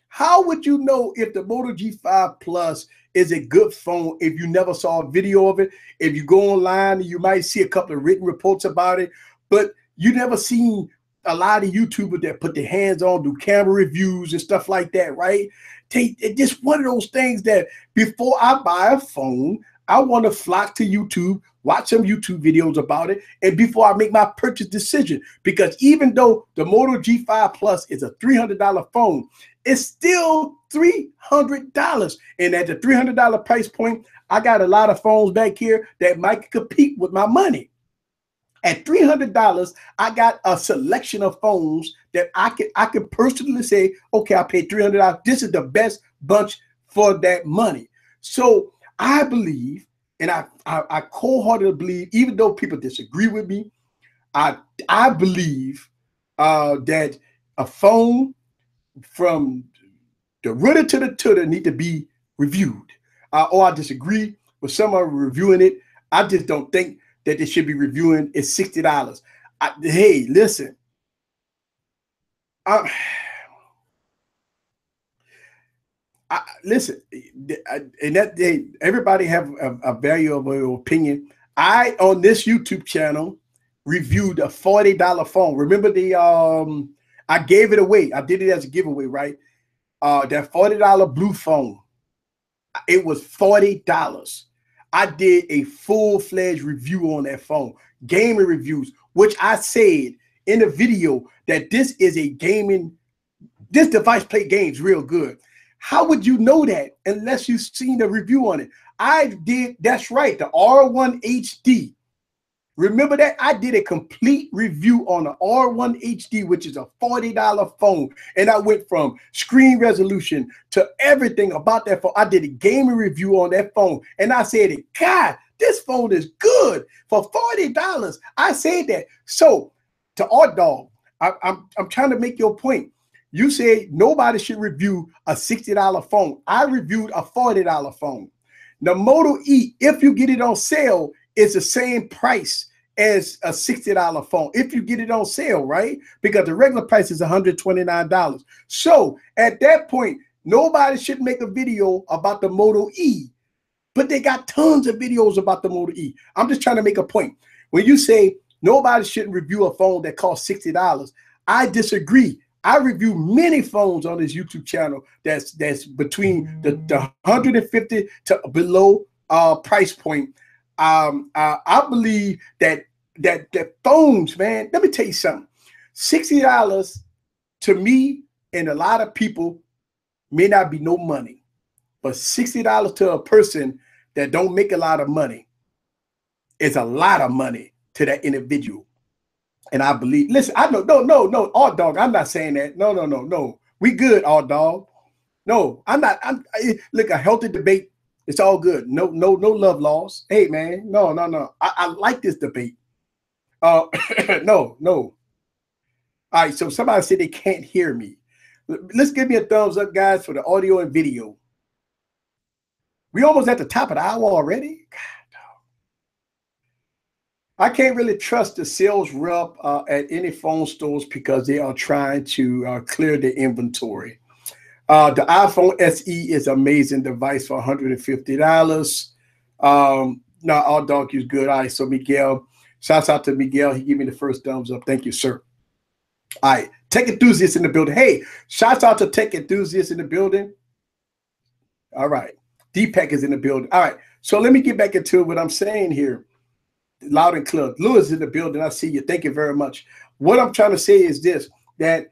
How would you know if the Moto G5 Plus is a good phone if you never saw a video of it? If you go online, you might see a couple of written reports about it, but you never seen a lot of YouTubers that put their hands on, do camera reviews and stuff like that, right? It's just one of those things that before I buy a phone, I want to flock to YouTube, watch some YouTube videos about it, and before I make my purchase decision. Because even though the Moto G5 Plus is a $300 phone, it's still $300. And at the $300 price point, I got a lot of phones back here that might compete with my money. At $300, I got a selection of phones that I could personally say, okay, I paid $300. This is the best bunch for that money. So I believe, and I wholeheartedly believe, even though people disagree with me, I believe that a phone from the rudder to the tutor need to be reviewed. Or I disagree with someone reviewing it. I just don't think that they should be reviewing it $60. Hey, listen. Listen, and that day, everybody have a valuable opinion. I, on this YouTube channel, reviewed a $40 phone. Remember I gave it away. I did it as a giveaway, right? That $40 blue phone. It was $40. I did a full-fledged review on that phone, gaming reviews, which I said in the video that this is a this device play games real good. How would you know that unless you've seen the review on it? I did, that's right, the R1 HD. Remember that? I did a complete review on the R1 HD, which is a $40 phone. And I went from screen resolution to everything about that phone. I did a gaming review on that phone. And I said, God, this phone is good for $40. I said that. So to Art Dog, I'm trying to make your point. You say nobody should review a $60 phone. I reviewed a $40 phone. The Moto E, if you get it on sale, it's the same price as a $60 phone if you get it on sale, right? Because the regular price is $129. So at that point, nobody should make a video about the Moto E, but they got tons of videos about the Moto E. I'm just trying to make a point. When you say nobody shouldn't review a phone that costs $60, I disagree. I review many phones on this YouTube channel that's between the 150 to below price point. I believe that phones, man, let me tell you something. $60 To me, and a lot of people, may not be no money, but $60 to a person that don't make a lot of money is a lot of money to that individual. And I believe, listen, I know, no, All Dog, I'm not saying that. No. We good, All Dog. No, I'm not. Look, a healthy debate, it's all good. No love laws. Hey, man, no. I like this debate. No. All right, so somebody said they can't hear me. Let's give me a thumbs up, guys, for the audio and video. We almost at the top of the hour already. God, I can't really trust the sales rep at any phone stores because they are trying to clear the inventory. The iPhone SE is an amazing device for $150. No, All Dog is good. All right, so Miguel, shouts out to Miguel. He gave me the first thumbs up. Thank you, sir. All right, tech enthusiasts in the building. Hey, shouts out to tech enthusiasts in the building. All right, Deepak is in the building. All right, so let me get back into what I'm saying here. Loud and clear. Lewis is in the building. I see you. Thank you very much. What I'm trying to say is this, that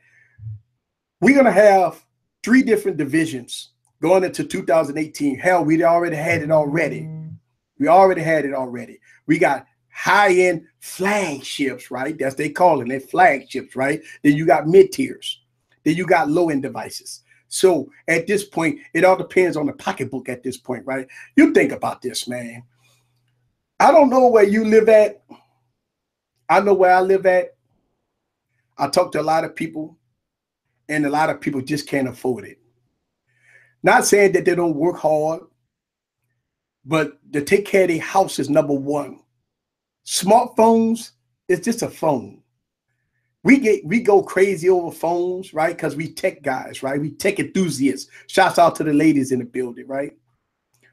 we're going to have 3 different divisions going into 2018. Hell, we already had it already. We already had it already. We got high-end flagships, right? That's they calling it, flagships, right? Then you got mid-tiers. Then you got low-end devices. So at this point, it all depends on the pocketbook at this point, right? You think about this, man. I don't know where you live at. I know where I live at. I talk to a lot of people, and a lot of people just can't afford it. Not saying that they don't work hard, but to take care of their house is number one. Smartphones, it's just a phone. We go crazy over phones, right? Because we tech guys, right? We tech enthusiasts. Shouts out to the ladies in the building, right?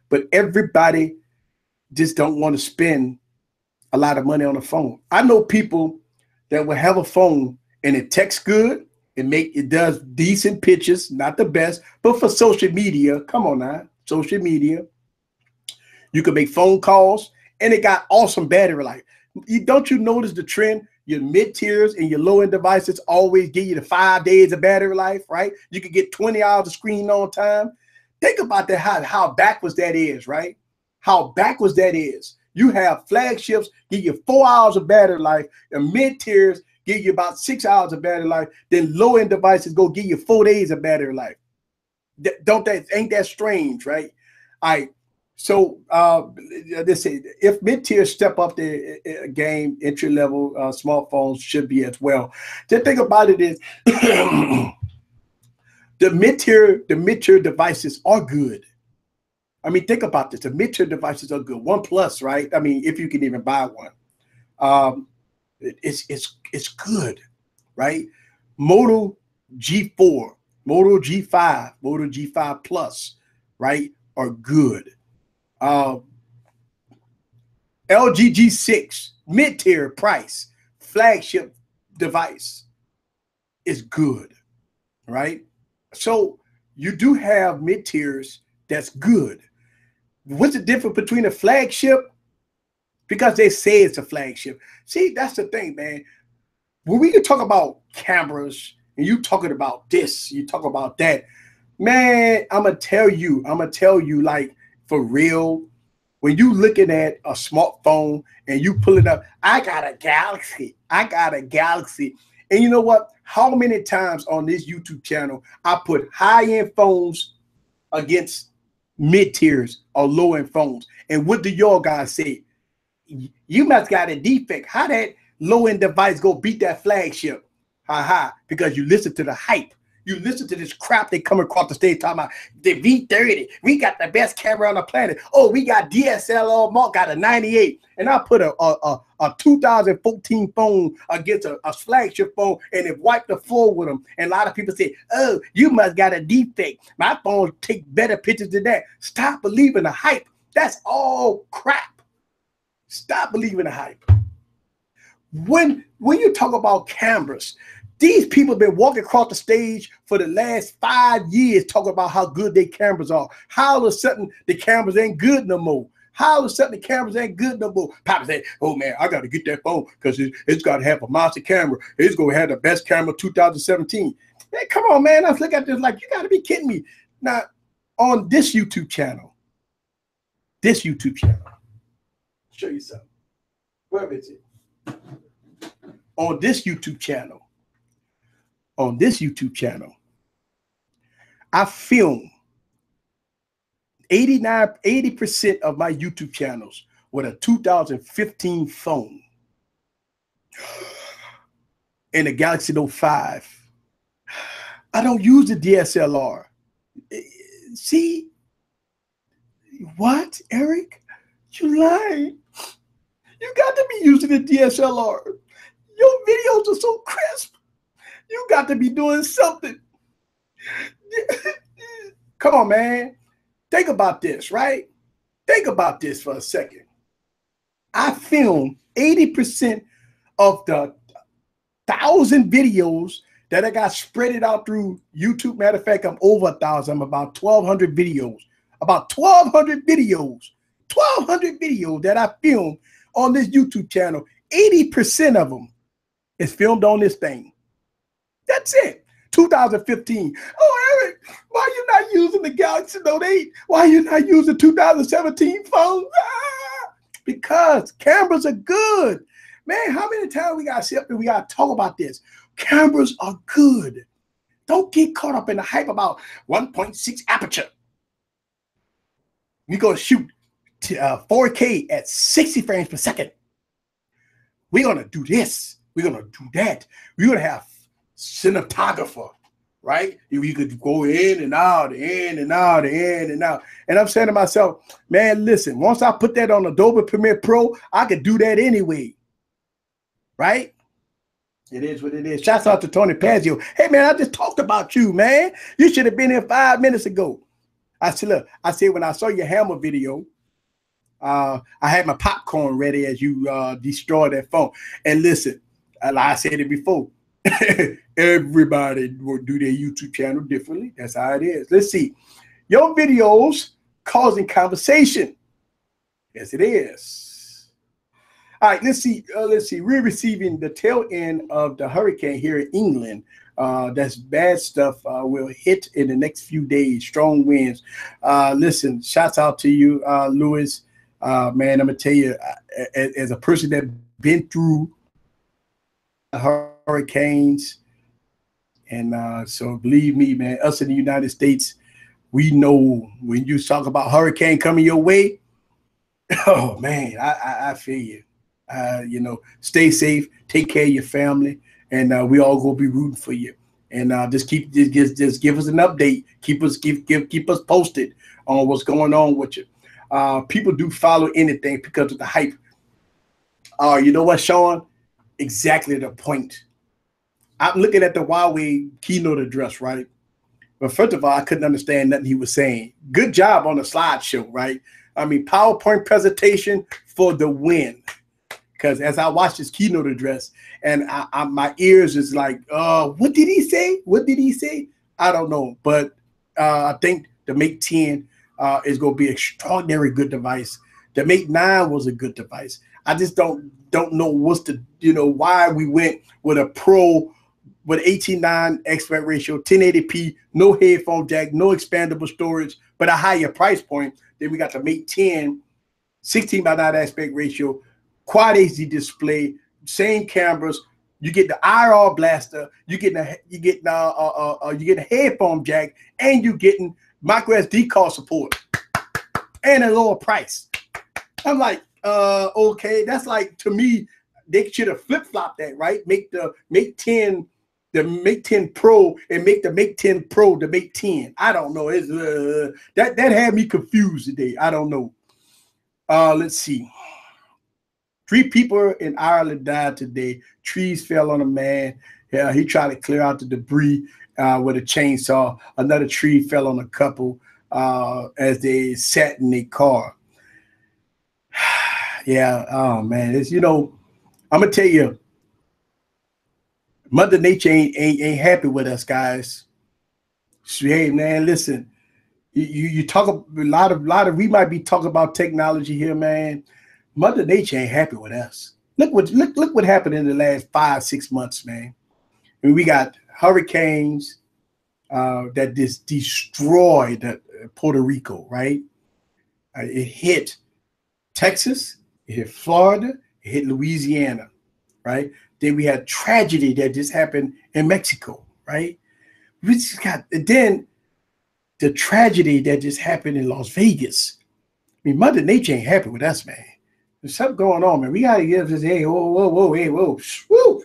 But everybody just don't want to spend a lot of money on a phone. I know people that will have a phone and it texts good, it does decent pictures, not the best, but for social media, come on now, social media. You can make phone calls, and it got awesome battery life. Don't you notice the trend? Your mid-tiers and your low-end devices always give you the 5 days of battery life, right? You can get 20 hours of screen on time. Think about that, how backwards that is, right? How backwards that is. You have flagships give you 4 hours of battery life, and mid-tiers give you about 6 hours of battery life. Then low-end devices go give you 4 days of battery life. Ain't that strange, right? All right. So they say if mid-tier step up the game, entry-level smartphones should be as well. The thing about it is the mid-tier devices are good. I mean, think about this. The mid-tier devices are good. OnePlus, right? I mean, if you can even buy one, it's good, right? Moto G4, Moto G5, Moto G5 Plus, right, are good. LG G6, mid-tier price, flagship device is good, right? So you do have mid-tiers that's good. What's the difference between a flagship? Because they say it's a flagship. See, that's the thing, man. When we can talk about cameras and you talking about this, you talk about that, man, I'm gonna tell you, like, for real, when you looking at a smartphone and you pull it up, I got a Galaxy. And you know what? How many times on this YouTube channel I put high-end phones against mid-tiers or low-end phones? And what do y'all guys say? You must got a defect. How that low-end device go beat that flagship? Because you listen to the hype. You listen to this crap they come across the stage talking about the V30. We got the best camera on the planet. Oh, we got DSLR, got a 98. And I put a 2014 phone against a flagship phone and it wiped the floor with them. And a lot of people say, oh, you must got a defect. My phone take better pictures than that. Stop believing the hype. That's all crap. Stop believing the hype. When you talk about cameras, these people have been walking across the stage for the last 5 years talking about how good their cameras are. How all of a sudden the cameras ain't good no more? How all of a sudden the cameras ain't good no more? Papa said, oh man, I got to get that phone because it's got to have a monster camera. It's going to have the best camera 2017. Hey, come on, man. I look at this like, you got to be kidding me. Now, on this YouTube channel, show you something. Where is it? On this YouTube channel, I film 80% of my YouTube channels with a 2015 phone and a Galaxy Note 5. I don't use the DSLR. See? What, Eric? You lying. You got to be using the DSLR. Your videos are so crisp. You got to be doing something. Come on, man. Think about this, right? Think about this for a second. I filmed 80% of the 1,000 videos that I got spread it out through YouTube. Matter of fact, I'm over 1,000. I'm about 1,200 videos. About 1,200 videos. 1,200 videos that I filmed on this YouTube channel. 80% of them is filmed on this thing. That's it. 2015. Oh, Eric, why you not using the Galaxy Note 8? Why you not using 2017 phones? Ah, because cameras are good. Man, how many times we got to sit up and we got to talk about this? Cameras are good. Don't get caught up in the hype about 1.6 aperture. We're going to shoot 4K at 60 frames per second. We're going to do this. We're going to do that. We're going to have cinematographer, right? You could go in and out, in and out, in and out. And I'm saying to myself, man, listen, once I put that on Adobe Premiere Pro, I could do that anyway, right? It is what it is. Shouts out to Tony Pazio. Hey, man, I just talked about you, man. You should have been here 5 minutes ago. I said, look, I said, when I saw your hammer video, I had my popcorn ready as you destroyed that phone. And listen, like I said it before, everybody will do their YouTube channel differently. That's how it is. Let's see. Your videos causing conversation. Yes, it is. All right, let's see. We're receiving the tail end of the hurricane here in England. That's bad stuff. Will hit in the next few days. Strong winds. Listen, shouts out to you, Lewis. Man, I'm gonna tell you, as a person that been through hurricanes, and so believe me, man, us in the United States, we know when you talk about hurricane coming your way. Oh man, I feel you. You know, stay safe, take care of your family, and we all gonna be rooting for you. And just give us an update. Keep us posted on what's going on with you. People do follow anything because of the hype. You know what, Sean? Exactly the point. I'm looking at the Huawei keynote address, right? But first of all, I couldn't understand nothing he was saying. Good job on the slideshow, right? I mean, PowerPoint presentation for the win. Because as I watched his keynote address, and my ears is like, what did he say? What did he say? I don't know. But I think the Mate 10 is going to be an extraordinary good device. The Mate 9 was a good device. I just don't know what's the, why we went with a Pro with 18:9 aspect ratio, 1080p, no headphone jack, no expandable storage, but a higher price point. Then we got the Mate 10, 16:9 aspect ratio, quad HD display, same cameras. You get the IR blaster, you get a headphone jack, and you getting micro SD card support and a lower price. I'm like, okay, that's like, to me, they should have flip-flopped that, right? Make the Mate 10 the Mate 10 Pro and make the Mate 10 Pro the Mate 10. I don't know. It's that had me confused today. I don't know. Let's see. 3 people in Ireland died today. Trees fell on a man. Yeah, he tried to clear out the debris with a chainsaw. Another tree fell on a couple as they sat in their car. Yeah. Oh man. It's, I'm gonna tell you, Mother Nature ain't happy with us, guys. So, hey man, listen. You talk a lot of we might be talking about technology here, man. Mother Nature ain't happy with us. Look what happened in the last 5-6 months, man. I mean, we got hurricanes, that just destroyed Puerto Rico, right? It hit Texas, it hit Florida, it hit Louisiana, right? Then we had tragedy that just happened in Mexico, right? We just got, and then the tragedy that just happened in Las Vegas. I mean, Mother Nature ain't happy with us, man. There's something going on, man. We got to give this, hey, whoa, whoa, whoa, hey, whoa, woo.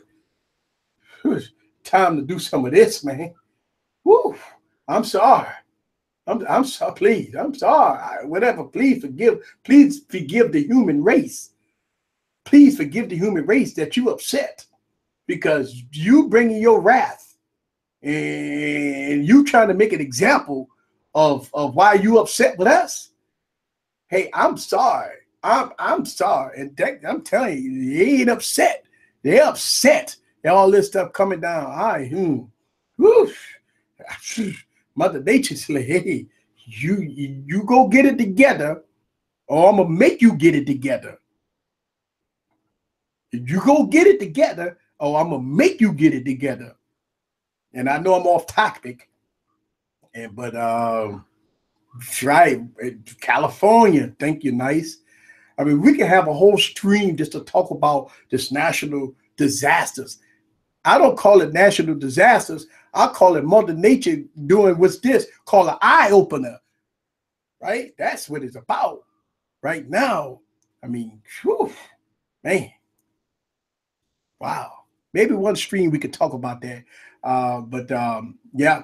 Time to do some of this, man. Woo. I'm sorry. I'm sorry, please. I'm sorry. Whatever, please forgive the human race. Please forgive the human race that you upset because you bringing your wrath and you trying to make an example of why you upset with us. Hey, I'm sorry. I'm sorry. And I'm telling you, they ain't upset. They're upset. All this stuff coming down. Mother Nature's like, hey, you go get it together, or I'm gonna make you get it together. You go get it together, or I'm gonna make you get it together. And I know I'm off topic, but right, California, thank you, nice. I mean, we can have a whole stream just to talk about this national disasters. I don't call it national disasters. I call it Mother Nature doing what's this, call an eye opener, right? That's what it's about right now. I mean, whew, man, wow. Maybe one stream we could talk about that. Yeah,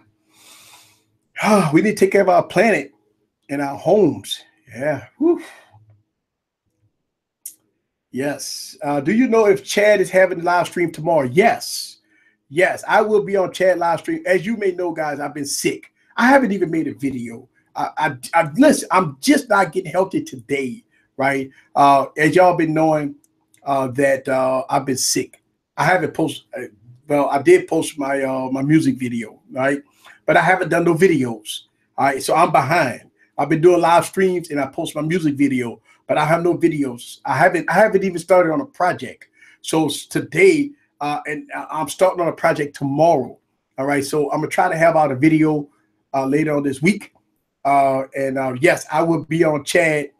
we need to take care of our planet and our homes. Yeah. Whew. Yes. Do you know if Chad is having a live stream tomorrow? Yes. Yes, I will be on Chad live stream. As you may know, guys, I've been sick. I haven't even made a video. Listen, I'm just not getting healthy today, right? As y'all been knowing that I've been sick. I haven't posted. Well, I did post my my music video, right? But I haven't done no videos. All right, so I'm behind. I've been doing live streams and I post my music video, but I have no videos. I haven't even started on a project. So today, and I'm starting on a project tomorrow. All right, so I'm gonna try to have out a video later on this week. Yes, I will be on Chad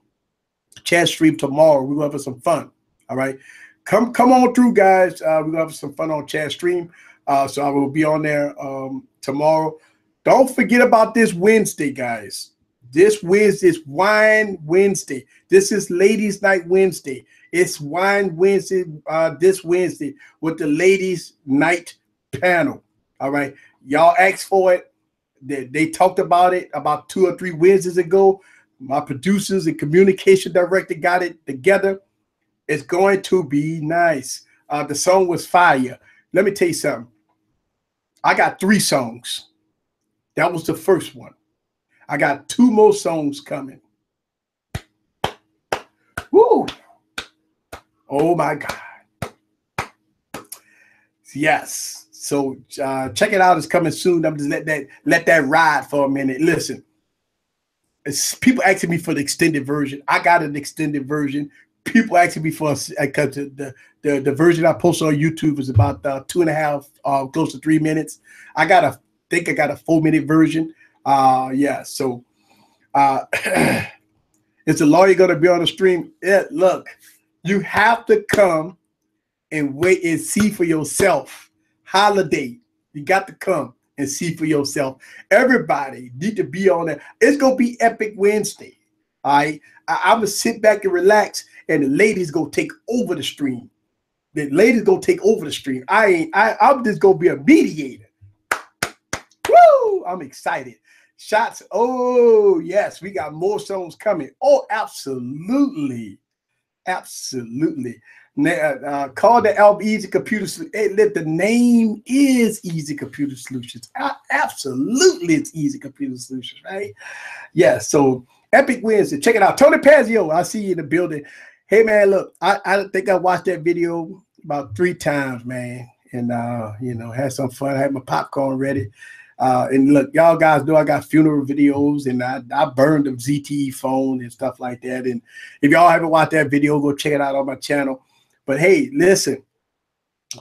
stream tomorrow. We're gonna have some fun. All right, come on through, guys. We're gonna have some fun on Chad stream. So I will be on there tomorrow. Don't forget about this Wednesday, guys. This Wednesday is Wine Wednesday. This is Ladies Night Wednesday. It's Wine Wednesday this Wednesday with the Ladies Night panel. All right. Y'all asked for it. They talked about it about 2 or 3 Wednesdays ago. My producers and communication director got it together. It's going to be nice. The song was fire. Let me tell you something. I got 3 songs. That was the first one. I got 2 more songs coming. Woo! Oh my God. Yes. So check it out. It's coming soon. I'm just let that ride for a minute. Listen, people asking me for the extended version. I got an extended version. People asking me for because the version I posted on YouTube is about 2.5, close to 3 minutes. I think I got a 4-minute version. Yeah. So is the lawyer going to be on the stream? Yeah, look, you have to come and wait and see for yourself. Holiday, you got to come and see for yourself. Everybody need to be on there. It's going to be Epic Wednesday. All right. I'm going to sit back and relax, and the ladies go take over the stream. The ladies go take over the stream. I'm just going to be a mediator. Woo! I'm excited. Shots. Oh, yes. We got more songs coming. Oh, absolutely. Absolutely. Call the album Easy Computer Solutions. The name is Easy Computer Solutions. Absolutely, it's Easy Computer Solutions, right? Yeah, so Epic Wednesday. Check it out. Tony Pazio, I see you in the building. Hey, man, look, I think I watched that video about 3 times, man. And, you know, had some fun. I had my popcorn ready. And look, y'all guys know I got funeral videos, and I burned the ZTE phone and stuff like that. And if y'all haven't watched that video, go check it out on my channel. But hey, listen,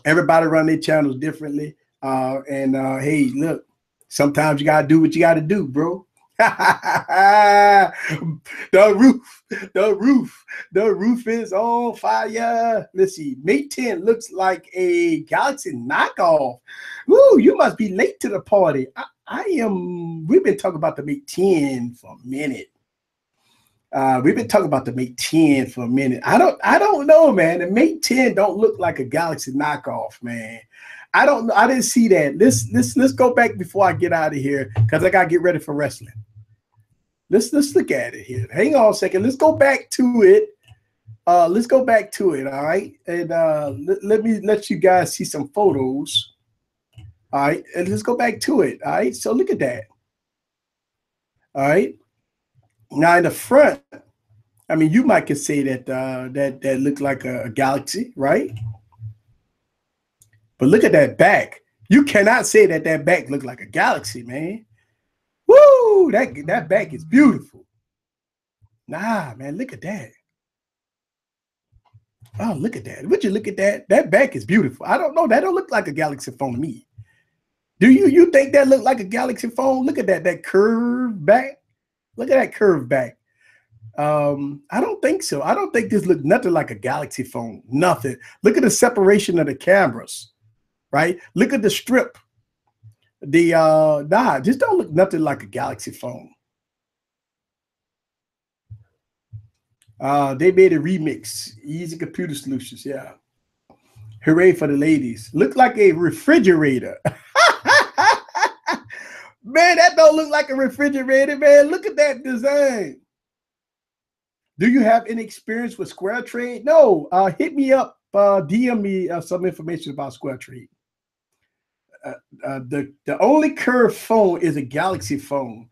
everybody run their channels differently. Hey, look, Sometimes you gotta do what you gotta do, bro. the roof is on fire. Let's see. Mate 10 looks like a Galaxy knockoff. Ooh, you must be late to the party. I am. We've been talking about the Mate 10 for a minute. We've been talking about the Mate 10 for a minute. I don't know, man. The Mate 10 don't look like a Galaxy knockoff, man. I don't know. I didn't see that. Let's go back before I get out of here because I gotta get ready for wrestling. Let's look at it here. Hang on a second. Let's go back to it. Let's go back to it. All right, and let me let you guys see some photos. All right, and let's go back to it. All right, so look at that. All right, now in the front, I mean, you might could say that that looked like a Galaxy, right? But look at that back. You cannot say that back looked like a Galaxy, man. Woo! That back is beautiful. Nah, man, look at that. Oh, look at that. Would you look at that? That back is beautiful. I don't know. That don't look like a Galaxy phone to me. Do you think that look like a Galaxy phone? Look at that curved back. Look at that curved back. I don't think so. I don't think this looked nothing like a Galaxy phone. Nothing. Look at the separation of the cameras, right? Look at the strip. This don't look nothing like a Galaxy phone. They made a remix. Easy Computer Solutions, yeah. Hooray for the ladies. Look like a refrigerator. Man, that don't look like a refrigerator, man. Look at that design. Do you have any experience with SquareTrade? No. Hit me up. DM me some information about SquareTrade. The only curved phone is a Galaxy phone.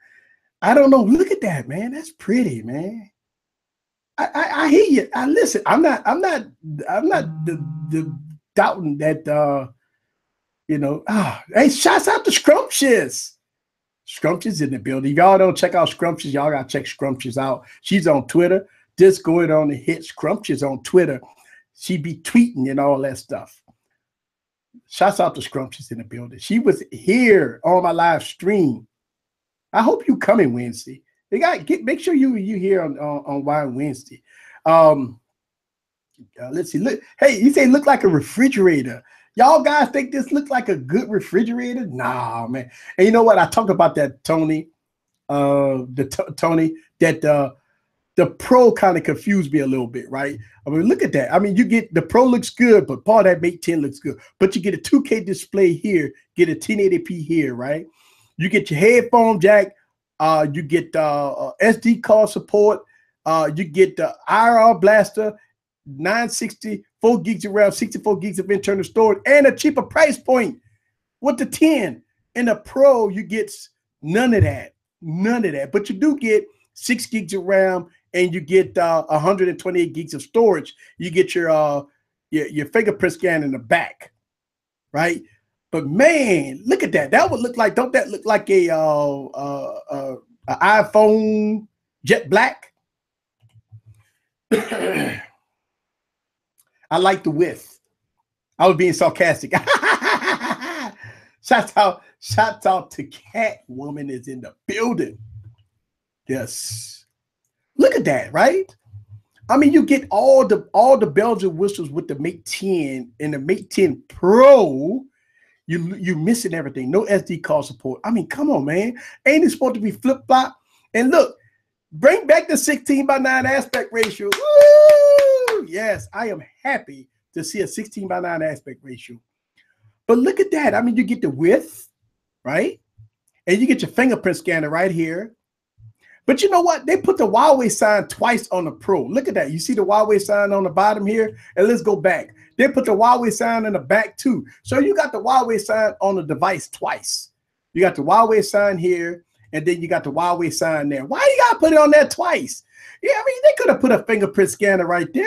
I don't know. Look at that, man. That's pretty, man. I hear you. I listen. I'm not the doubting that you know. Hey, shouts out to Scrumptious. Scrumptious in the building. If y'all don't check out Scrumptious, y'all gotta check Scrumptious out. She's on Twitter. Just go on and hit Scrumptious on Twitter. She be tweeting and all that stuff. Shouts out to Scrumptious in the building. She was here on my live stream. I hope you coming Wednesday. They got make sure you here on Wine Wednesday. Let's see. Look, hey, you say look like a refrigerator. Y'all guys think this looks like a good refrigerator? Nah, man. And you know what? I talked about that, Tony. Tony, that the Pro kind of confused me a little bit, right? I mean, look at that. I mean, you get the Pro looks good, but part of that Mate 10 looks good. But you get a 2K display here, get a 1080p here, right? You get your headphone jack. You get SD card support. You get the IR blaster, 960, 4 gigs of RAM, 64 gigs of internal storage, and a cheaper price point with the 10. In the Pro, you get none of that. None of that. But you do get 6 gigs of RAM, and you get 128 gigs of storage. You get your fingerprint scan in the back, right? But man, look at that. That would look like, don't that look like a iPhone jet black? I like the width. I was being sarcastic. Shout out to Catwoman is in the building. Yes. Look at that, right? I mean, you get all the bells and whistles with the Mate 10 and the Mate 10 Pro. You're missing everything. No SD card support. I mean, come on, man. Ain't it supposed to be flip-flop? And look, bring back the 16:9 aspect ratio. Woo! Yes, I am happy to see a 16:9 aspect ratio. But look at that. I mean, you get the width, right? And you get your fingerprint scanner right here. But you know what? They put the Huawei sign twice on the Pro. Look at that. You see the Huawei sign on the bottom here? And let's go back. They put the Huawei sign in the back too. So you got the Huawei sign on the device twice. You got the Huawei sign here, and then you got the Huawei sign there. Why you got to put it on there twice? Yeah, I mean, they could have put a fingerprint scanner right there.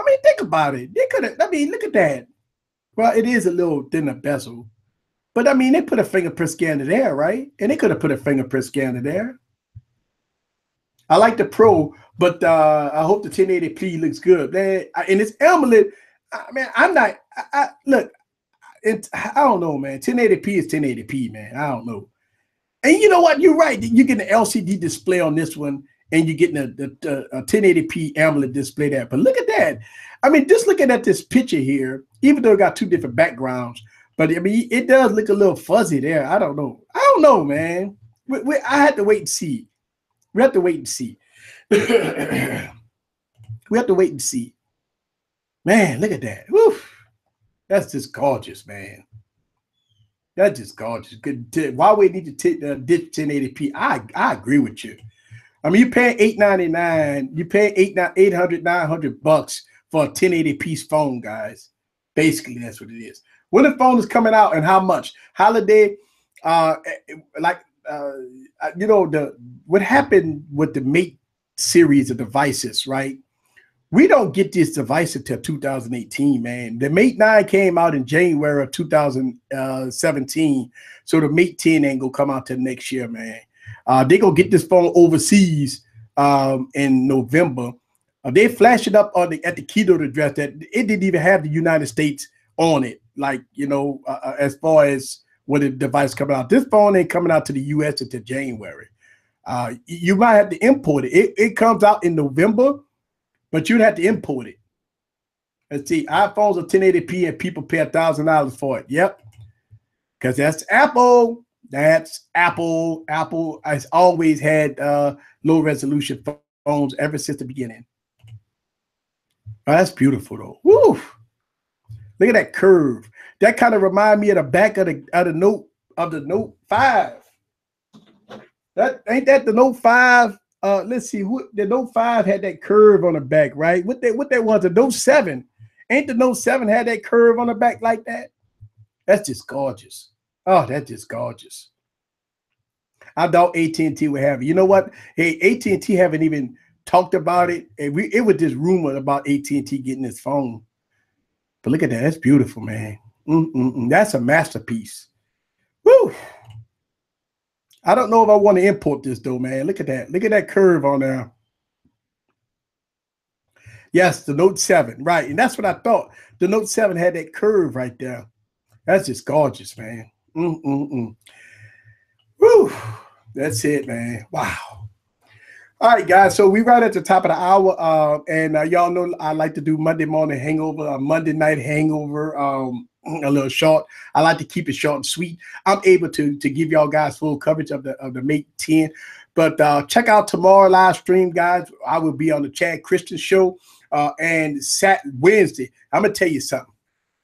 I mean, think about it. They could have, I mean, look at that. Well, it is a little thinner bezel. But, I mean, they put a fingerprint scanner there, right? And they could have put a fingerprint scanner there. I like the Pro, but I hope the 1080p looks good. Man, and it's AMOLED. Man, I'm not – look, I don't know, man. 1080p is 1080p, man. I don't know. And you know what? You're right. You get an LCD display on this one, and you're getting a 1080p AMOLED display there. But look at that. I mean, just looking at this picture here, even though it got two different backgrounds, but I mean, it does look a little fuzzy there. I don't know. I don't know, man. I had to wait and see. We have to wait and see. We have to wait and see. Man, look at that. Woo. That's just gorgeous, man. That's just gorgeous. Good. Why we need to ditch 1080p? I agree with you. I mean, you pay $899. You pay $900 for a 1080p phone, guys. Basically, that's what it is. When the phone is coming out and how much? Holiday, you know, what happened with the Mate series of devices, right? We don't get this device until 2018, man. The Mate 9 came out in January of 2017. So the Mate 10 ain't gonna come out till next year, man. They gonna get this phone overseas in November. They flashed it up on at the keynote address that it didn't even have the United States on it. Like, you know, as far as when the device coming out. This phone ain't coming out to the US until January. You might have to import it. It comes out in November, but you'd have to import it. Let's see, iPhones are 1080p and people pay $1,000 for it. Yep. Because that's Apple. That's Apple. Apple has always had low resolution phones ever since the beginning. Oh, that's beautiful though. Woo! Look at that curve. That kind of reminds me of the back of the Note 5. That ain't that the Note 5. Let's see, the Note 5 had that curve on the back, right? What that was, the Note 7. Ain't the Note 7 had that curve on the back like that? That's just gorgeous. Oh, that's just gorgeous. I thought AT&T would have it. You know what? Hey, AT&T haven't even talked about it. And it was just rumored about AT&T getting this phone. But look at that. That's beautiful, man. That's a masterpiece. Woo! I don't know if I want to import this though, man. Look at that. Look at that curve on there. Yes, the Note 7, right. And that's what I thought. The Note 7 had that curve right there. That's just gorgeous, man. Woo! That's it, man. Wow. All right, guys. So we're right at the top of the hour. And y'all know I like to do Monday morning hangover, a Monday night hangover, a little short. I like to keep it short and sweet. I'm able to give y'all guys full coverage of the Mate 10. But check out tomorrow live stream, guys. I will be on the Chad Christian show. And Wednesday, I'm gonna tell you something.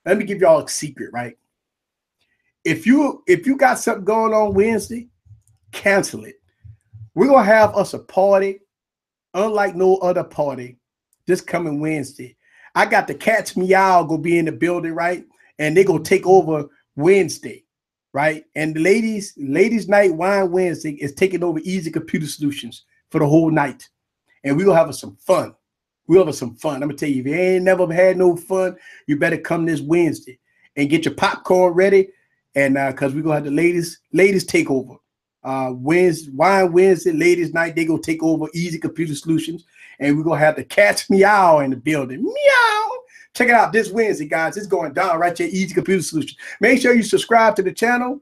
Let me give y'all a secret, right? If you got something going on Wednesday, cancel it. We're gonna have us a party, unlike no other party, this coming Wednesday. I got the Cats Meow gonna be in the building, right? And they're gonna take over Wednesday, right? And the ladies night wine Wednesday is taking over Easy Computer Solutions for the whole night. And we're gonna have some fun. We'll have some fun. I'm gonna tell you, if you ain't never had no fun, you better come this Wednesday and get your popcorn ready. And because we're gonna have the ladies take over. Wine Wednesday, ladies night, they gonna take over Easy Computer Solutions, and we're gonna have the Cats Meow in the building. Meow. Check it out this Wednesday, guys. It's going down right here, Easy Computer Solutions. Make sure you subscribe to the channel.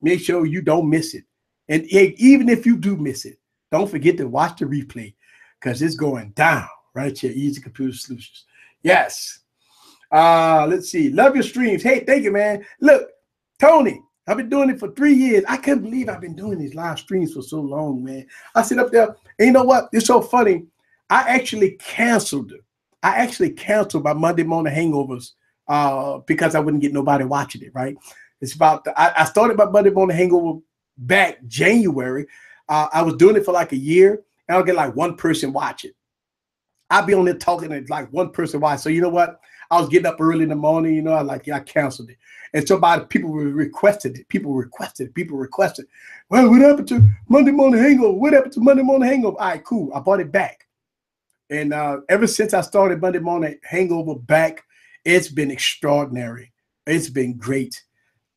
Make sure you don't miss it. And even if you do miss it, don't forget to watch the replay because it's going down right here, Easy Computer Solutions. Yes. Let's see. Love your streams. Hey, thank you, man. Look, Tony, I've been doing it for 3 years. I can't believe I've been doing these live streams for so long, man. I sit up there, and you know what? It's so funny. I actually canceled it. I actually canceled my Monday morning hangovers because I wouldn't get nobody watching it, right? It's about, I started my Monday morning hangover back January. I was doing it for like a year, and I'll get like one person watch it. I'll be on there talking and like one person watch. So you know what? I was getting up early in the morning, you know, I canceled it. And so people requested it. People requested. Well, what happened to Monday morning hangover? What happened to Monday morning hangover? All right, cool. I brought it back. And ever since I started Monday morning hangover back, it's been extraordinary. It's been great.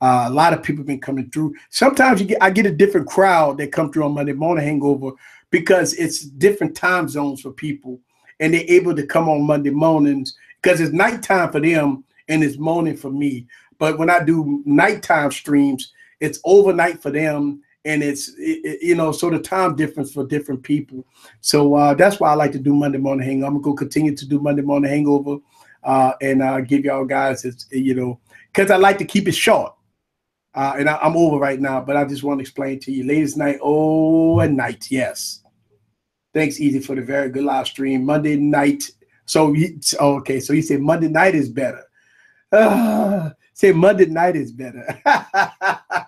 A lot of people have been coming through. Sometimes I get a different crowd that come through on Monday morning hangover because it's different time zones for people. And they're able to come on Monday mornings because it's nighttime for them and it's morning for me. But when I do nighttime streams, it's overnight for them, and it's you know, sort of time difference for different people. So that's why I like to do Monday Morning Hangover. I'm gonna go continue to do Monday Morning Hangover, and give y'all guys, you know, because I like to keep it short. And I'm over right now, but I just want to explain to you, ladies night, and night, yes. Thanks, Easy, for the very good live stream. Monday night. So, okay, so you said Monday night is better. Say Monday night is better. I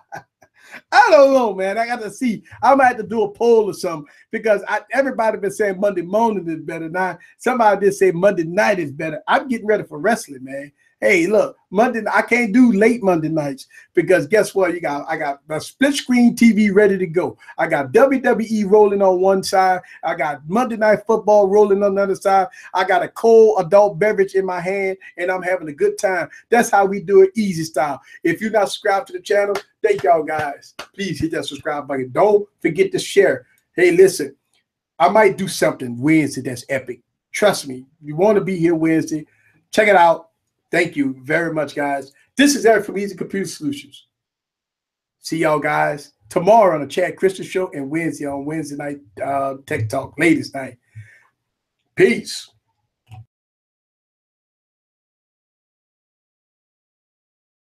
don't know, man. I got to see. I might have to do a poll or something because everybody been saying Monday morning is better. Now, somebody did say Monday night is better. I'm getting ready for wrestling, man. Hey, look, Monday, I can't do late Monday nights because guess what? I got a split screen TV ready to go. I got WWE rolling on one side. I got Monday Night Football rolling on the other side. I got a cold adult beverage in my hand, and I'm having a good time. That's how we do it, easy style. If you're not subscribed to the channel, thank y'all guys. Please hit that subscribe button. Don't forget to share. Hey, listen, I might do something Wednesday that's epic. Trust me. You want to be here Wednesday, check it out. Thank you very much, guys. This is Eric from Easy Computer Solutions. See y'all guys tomorrow on the Chad Christian Show and Wednesday on Wednesday night Tech Talk, ladies night. Peace.